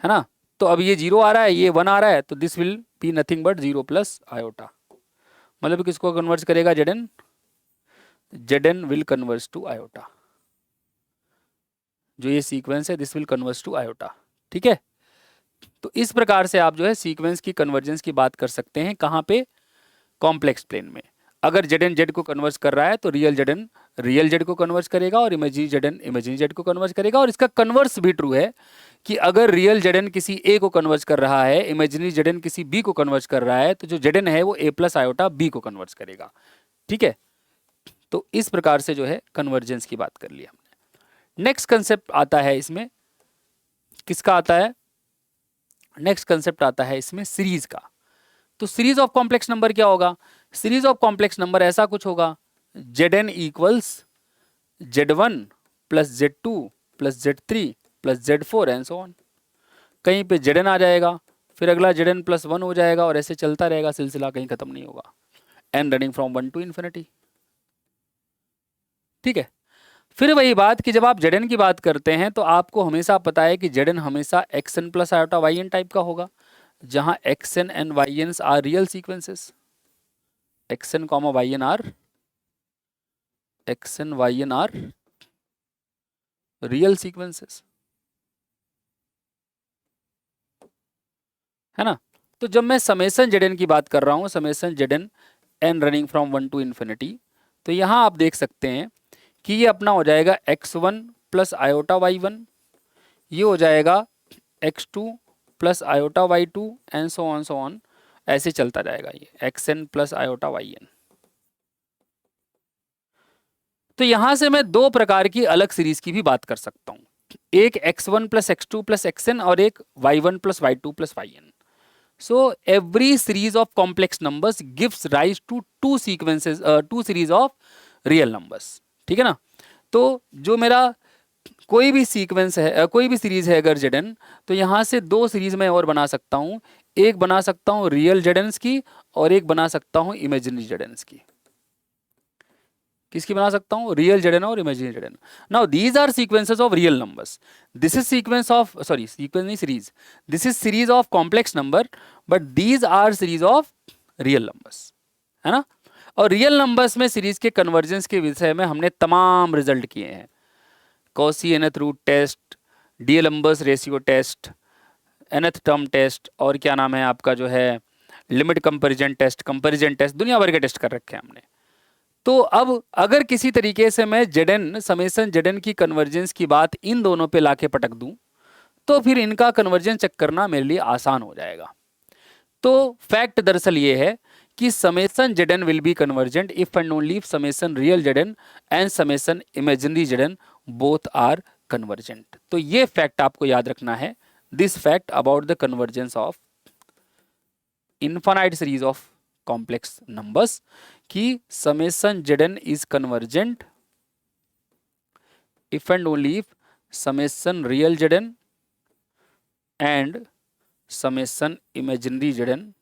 है ना। तो अब ये 0 आ रहा है, ये 1 आ रहा है, तो this will be nothing but 0 plus iota, मतलब किसको कन्वर्ट करेगा, Z N, Z N will convert to iota. जो ये सीक्वेंस है this will convert to iota, ठीक है। तो इस प्रकार से आप जो है सीक्वेंस की कन्वर्जेंस की बात कर सकते हैं, कहाँ पे, कॉम्प्लेक्स प्लेन में। अगर जेडन जेड को कन्वर्ट कर रहा है तो रियल जेडन रियल जेड को कन्वर्ट करेगा, और इमेजिनरी जेडन इमेजिनरी जेड को कन्वर्ट करेगा। और इसका कन्वर्स भी ट्रू है कि अगर रियल जेडन किसी ए को कन्वर्ट कर रहा है, इमेजिनरी जेडन किसी बी को कन्वर्ट कर रहा है, तो जो जेडन है वो ए प्लस आयोटा बी को कन्वर्ट करेगा, ठीक है। तो इस प्रकार से जो है कन्वर्जेंस की बात कर ली हमने। नेक्स्ट कंसेप्ट आता है इसमें, किसका आता है, नेक्स्ट कंसेप्ट आता है इसमें सीरीज का। तो सीरीज ऑफ कॉम्प्लेक्स नंबर क्या होगा, सीरीज ऑफ कॉम्प्लेक्स नंबर ऐसा कुछ होगा, Zn equals Z1 plus Z2 plus Z3 plus Z4 and so on. कहीं पे Zn आ जाएगा, फिर अगला Zn+1 हो जाएगा, और ऐसे चलता रहेगा सिलसिला, कहीं खत्म नहीं होगा, n running from 1 to infinity, ठीक है। फिर वही बात कि जब आप Zn की बात करते हैं तो आपको हमेशा पता है कि Zn हमेशा xn plus iota yn type का होगा, जहां xn and yns are real sequences, xn yn are real sequences, है ना। तो जब मैं समेसन Zn की बात कर रहा हूं, summation Zn n running from 1 to infinity, तो यहां आप देख सकते हैं कि ये अपना हो जाएगा x1 प्लस आयोटा y1, ये हो जाएगा x2 plus iota y2 and so on, ऐसे चलता जाएगा ये xn प्लस आयोटा yn। तो यहां से मैं दो प्रकार की अलग सीरीज की भी बात कर सकता हूं, एक x1 plus x2 plus xn और एक y1 plus y2 plus yn। So every series of complex numbers gives rise to two sequences, two series of real numbers, ठीक है ना। तो जो मेरा कोई भी सीक्वेंस है, कोई भी सीरीज है अगर Zn, तो यहाँ से दो सीरीज मैं और बना सकता हूँ, एक बना सकता हूँ रियल Zdns की, और एक बना सकता हूँ इमेजिनरी Zdns की। किसकी बना सकता हूँ, रियल Zn और imaginary Zn। Now these are sequences of real numbers, this is sequence of, sorry sequence नहीं series, this is series of complex number, but these are series of real numbers, है ना। और real numbers में series के convergence के विषय में हमने तमाम रिजल्ट किए हैं, Cauchy nth root test, d'Alembert's ratio test, nth term test, और क्या नाम है आपका जो है लिमिट कंपैरिजन टेस्ट, दुनिया भर के टेस्ट कर रखे हैं हमने। तो अब अगर किसी तरीके से मैं Zn समेसन Zn की कन्वर्जेंस की बात इन दोनों पे लाके पटक दूं, तो फिर इनका कन्वर्जेंस चेक करना मेरे लिए आसान हो जाएगा। तो फैक्ट दरअसल ये है कि summation Zn will be convergent if and only if summation real Zn and summation imaginary Zn both are convergent. तो ये फैक्ट आपको याद रखना है, this fact about the convergence of infinite series of complex numbers, कि summation Zn is convergent if and only if summation real Zn and summation imaginary Zn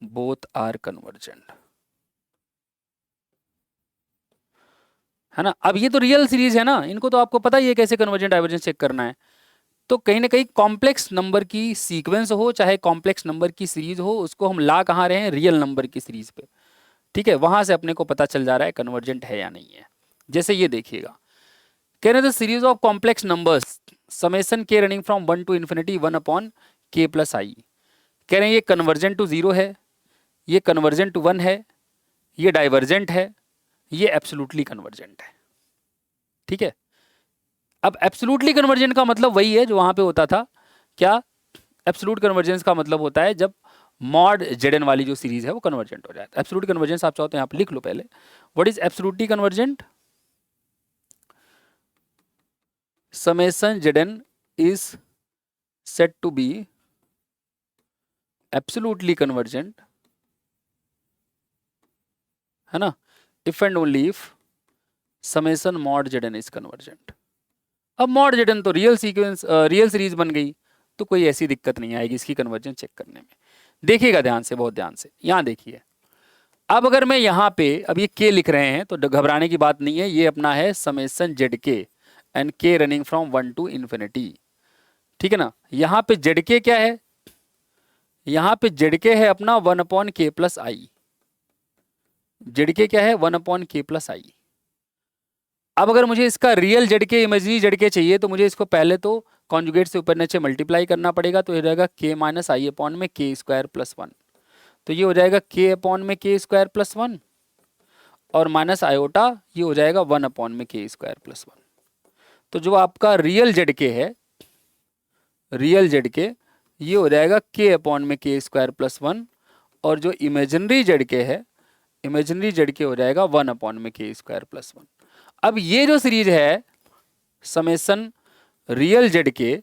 both are convergent, है ना। अब ये तो रियल सीरीज है ना, इनको तो आपको पता ही है कैसे कन्वर्जेंट डाइवर्जेंस चेक करना है। तो कहीं ना कहीं कॉम्प्लेक्स नंबर की सीक्वेंस हो चाहे कॉम्प्लेक्स नंबर की सीरीज हो, उसको हम ला कहाँ रहे हैं, रियल नंबर की सीरीज पे। ठीक है, वहां से अपने को पता चल जा रहा है कन्वर्जेंट है या नहीं है। जैसे ये देखिएगा, कह रहे थे series of complex numbers summation k running from 1 to infinity 1 upon k plus i. कह रहे हैं ये कन्वर्जेंट टू 0 है, ये कन्वर्जेंट टू 1 है, ये डाइवर्जेंट है, ये एब्सोल्युटली कन्वर्जेंट है। ठीक है, अब एब्सोल्युटली कन्वर्जेंट का मतलब वही है जो वहां पे होता था। क्या? एब्सोल्यूट कन्वर्जेंस का मतलब होता है जब मॉड जेडन वाली जो सीरीज है वो कन्वर्जेंट हो जाए। एब्सोल्यूट कन्वर्जेंस आप चाहो तो यहाँ पे लिख लो पहले, what is absolutely convergent? Summation Z n is set to be absolutely convergent, है ना, if and only if summation mod Z n is convergent. अब मॉड जेडन तो रियल सीक्वेंस रियल सीरीज बन गई, तो कोई ऐसी दिक्कत नहीं आएगी इसकी कन्वर्जेंस चेक करने में। देखिएगा ध्यान से, बहुत ध्यान से, यहाँ देखिए। अब अगर मैं यहाँ पे अब ये के लिख रहे हैं तो घबराने की बात नहीं है, ये अपना है समेशन जेड के एंड के रनिंग फ्रॉम 1 टू इन्फिनिटी। ठीक है ना। यहाँ पे जेड के क्या है, यहाँ पे जेड के है अपना 1 अपॉन के प्लस आई। जेड के क्या है, 1 अपॉन के प्लस आई। अब अगर मुझे इसका रियल जेड के इमेजरी जेड के चाहिए तो मुझे इसको पहले तो कॉन्जुगेट से ऊपर नीचे मल्टीप्लाई करना पड़ेगा, तो ये रहेगा के माइनस आई अपॉन में के स्क्वायर प्लस 1। तो ये हो जाएगा के अपॉन में के स्क्वायर प्लस 1 और माइनस आयोटा ये हो जाएगा 1 अपॉन में के स्क्वायर प्लस 1। तो जो आपका रियल जेड के है, रियल जेड के, ये हो जाएगा के अपॉन में के स्क्वायर प्लस 1 और जो इमेजिनरी जेड के है, इमेजिनरी जेड के हो जाएगा 1 अपॉन में के स्क्वायर प्लस 1। अब ये जो सीरीज है समेशन रियल जेड के,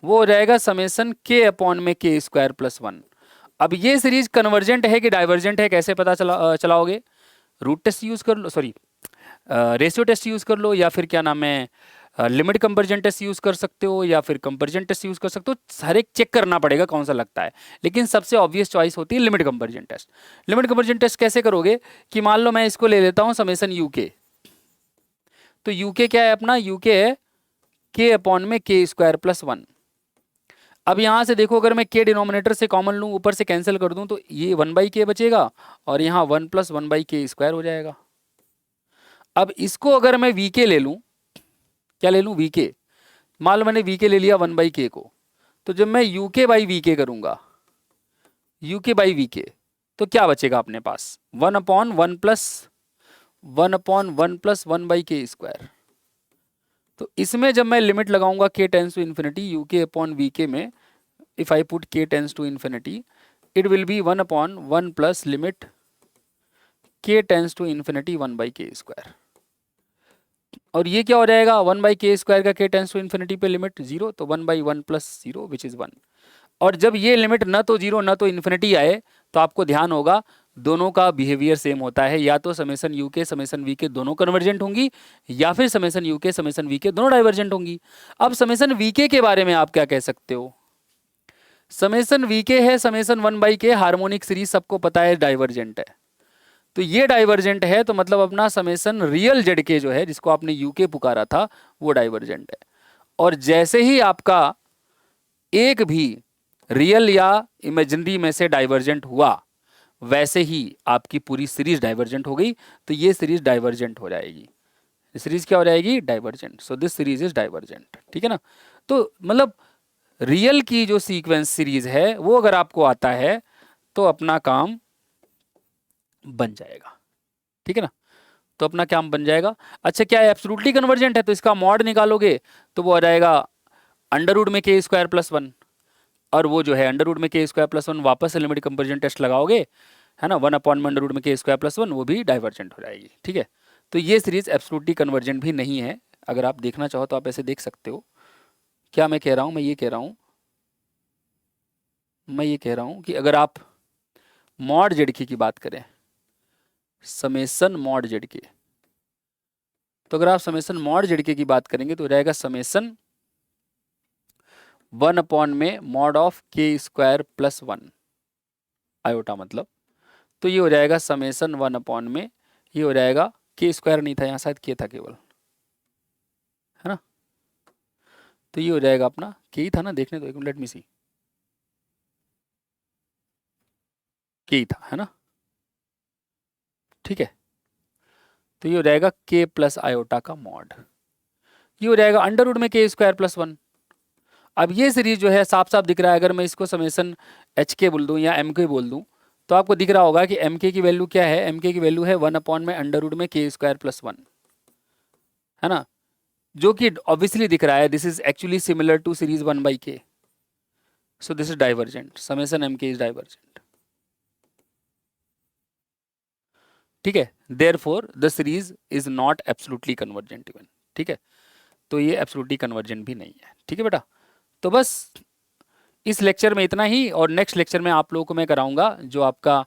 वो हो जाएगा समेशन के अपॉन में के स्क्वायर प्लस 1। अब ये सीरीज कन्वर्जेंट है कि डाइवर्जेंट है कैसे पता चलाओगे? रूट टेस्ट यूज कर लो, सॉरी रेशियो टेस्ट यूज कर लो, या फिर क्या नाम है लिमिट कंपैरिजन टेस्ट यूज कर सकते हो, या फिर कंपैरिजन टेस्ट यूज कर सकते हो। हर एक चेक करना पड़ेगा कौन सा लगता है, लेकिन सबसे ऑब्वियस चॉइस होती है limit comparison test. Limit comparison test कैसे करोगे कि मान लो मैं इसको ले लेता हूं समेशन यूके, तो यूके क्या है अपना, यूके है के अपॉन में के स्क्वायर प्लस 1। अब यहां से देखो, अगर मैं के डिनोमिनेटर से कॉमन लूं, ऊपर से कैंसिल कर दूं, तो ये 1 बाई के बचेगा और यहाँ 1 प्लस 1 बाई के स्क्वायर हो जाएगा। अब इसको अगर मैं वी के ले लूं, क्या ले लूं, वी के, मान लो मैंने वी के ले लिया 1 बाई के को, तो जब मैं यू के बाई वी के करूंगा, यू के बाई वी के, तो क्या बचेगा अपने पास, 1 upon 1 plus 1 upon 1 plus 1 by k square. तो इसमें जब मैं लिमिट लगाऊंगा k tends to infinity u k upon v k में, if I put k tends to infinity, it will be 1 upon 1 plus limit k tends to infinity 1 by k square. और ये क्या हो जाएगा, 1 बाई के स्क्वायर का के tends to infinity पे limit 0, तो 1 बाई 1 प्लस 0 विच इज 1। और जब ये लिमिट न तो 0 न तो इन्फिनिटी आए, तो आपको ध्यान होगा दोनों का बिहेवियर सेम होता है, या तो समेशन यू के समेशन वी के दोनों कन्वर्जेंट होंगी, या फिर समेशन यू के समेशन वी के दोनों डाइवर्जेंट होंगी। अब समेशन वी के बारे में आप क्या कह सकते हो, समेशन वी के है समेशन 1 बाई के हार्मोनिक सीरीज सबको पता है डाइवर्जेंट है, तो ये डाइवर्जेंट है, तो मतलब अपना समेशन रियल जेड के जो है जिसको आपने यूके पुकारा था वो डाइवर्जेंट है। और जैसे ही आपका एक भी रियल या इमेजिनरी में से डाइवर्जेंट हुआ, वैसे ही आपकी पूरी सीरीज डाइवर्जेंट हो गई, तो ये सीरीज डाइवर्जेंट हो जाएगी। सीरीज क्या हो जाएगी, divergent. So this series is divergent. ठीक है ना। तो मतलब रियल की जो सीक्वेंस सीरीज है वो अगर आपको आता है तो अपना काम बन जाएगा। ठीक है ना, तो अपना काम बन जाएगा। अच्छा, क्या एब्सोल्युटली कन्वर्जेंट है, तो इसका मॉड निकालोगे तो वो आ जाएगा अंडर रूट में के स्क्वायर प्लस 1, और वो जो है अंडर रूट में के स्क्वायर प्लस 1 वापस से लिमिट कंपैरिजन टेस्ट लगाओगे, है ना, 1 अपॉन में अंडर रूट में के स्क्वायर प्लस 1, वो भी डाइवर्जेंट हो जाएगी। ठीक है, तो ये सीरीज एब्सोल्युटली कन्वर्जेंट भी नहीं है। अगर आप देखना चाहो तो आप ऐसे देख सकते हो। क्या मैं कह रहा हूँ, मैं ये कह रहा हूँ कि अगर आप मॉड जेड की बात करें, समेशन मॉड जेड के, तो अगर आप समेशन मॉड जेड की बात करेंगे तो हो जाएगा समेशन 1 अपॉन में मॉड ऑफ के स्क्वायर प्लस 1 आयोटा मतलब, तो ये हो जाएगा समेशन 1 अपॉन में, ये हो जाएगा के स्क्वायर नहीं था यहाँ, शायद के था केवल, है ना। तो ये हो जाएगा अपना के ही था ना, देखने दो एक मिनट, लेट मी सी, के ही था, है ना, ठीक है। तो ये हो जाएगा के प्लस आयोटा का मॉड, ये हो जाएगा अंडर रूट में के स्क्वायर प्लस 1। अब ये सीरीज जो है साफ साफ दिख रहा है, अगर मैं इसको समेसन एच के बोल दूं या एम के बोल दूं, तो आपको दिख रहा होगा कि एम के की वैल्यू क्या है, एम के की वैल्यू है 1 में अंडर रूट में के स्क्वायर प्लस 1, है ना, जो कि ऑब्वियसली दिख रहा है this is actually similar to series 1/k, so this is divergent, summation m k is divergent, ठीक है। Therefore the series is not absolutely convergent even, ठीक है। तो ये एब्सोल्युटली कन्वर्जेंट भी नहीं है, ठीक है बेटा। तो बस इस लेक्चर में इतना ही, और नेक्स्ट लेक्चर में आप लोगों को मैं कराऊंगा जो आपका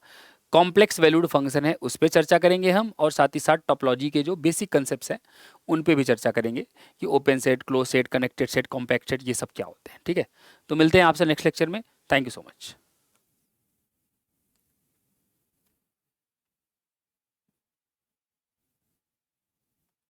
कॉम्प्लेक्स वैल्यूड फंक्शन है उस पर चर्चा करेंगे हम, और साथ ही साथ टोपोलॉजी के जो बेसिक कंसेप्ट्स हैं उन पे भी चर्चा करेंगे कि open set, close set, connected set, compact set, ये सब क्या होते हैं, ठीक है। तो मिलते हैं आपसे नेक्स्ट लेक्चर में, थैंक यू सो मच।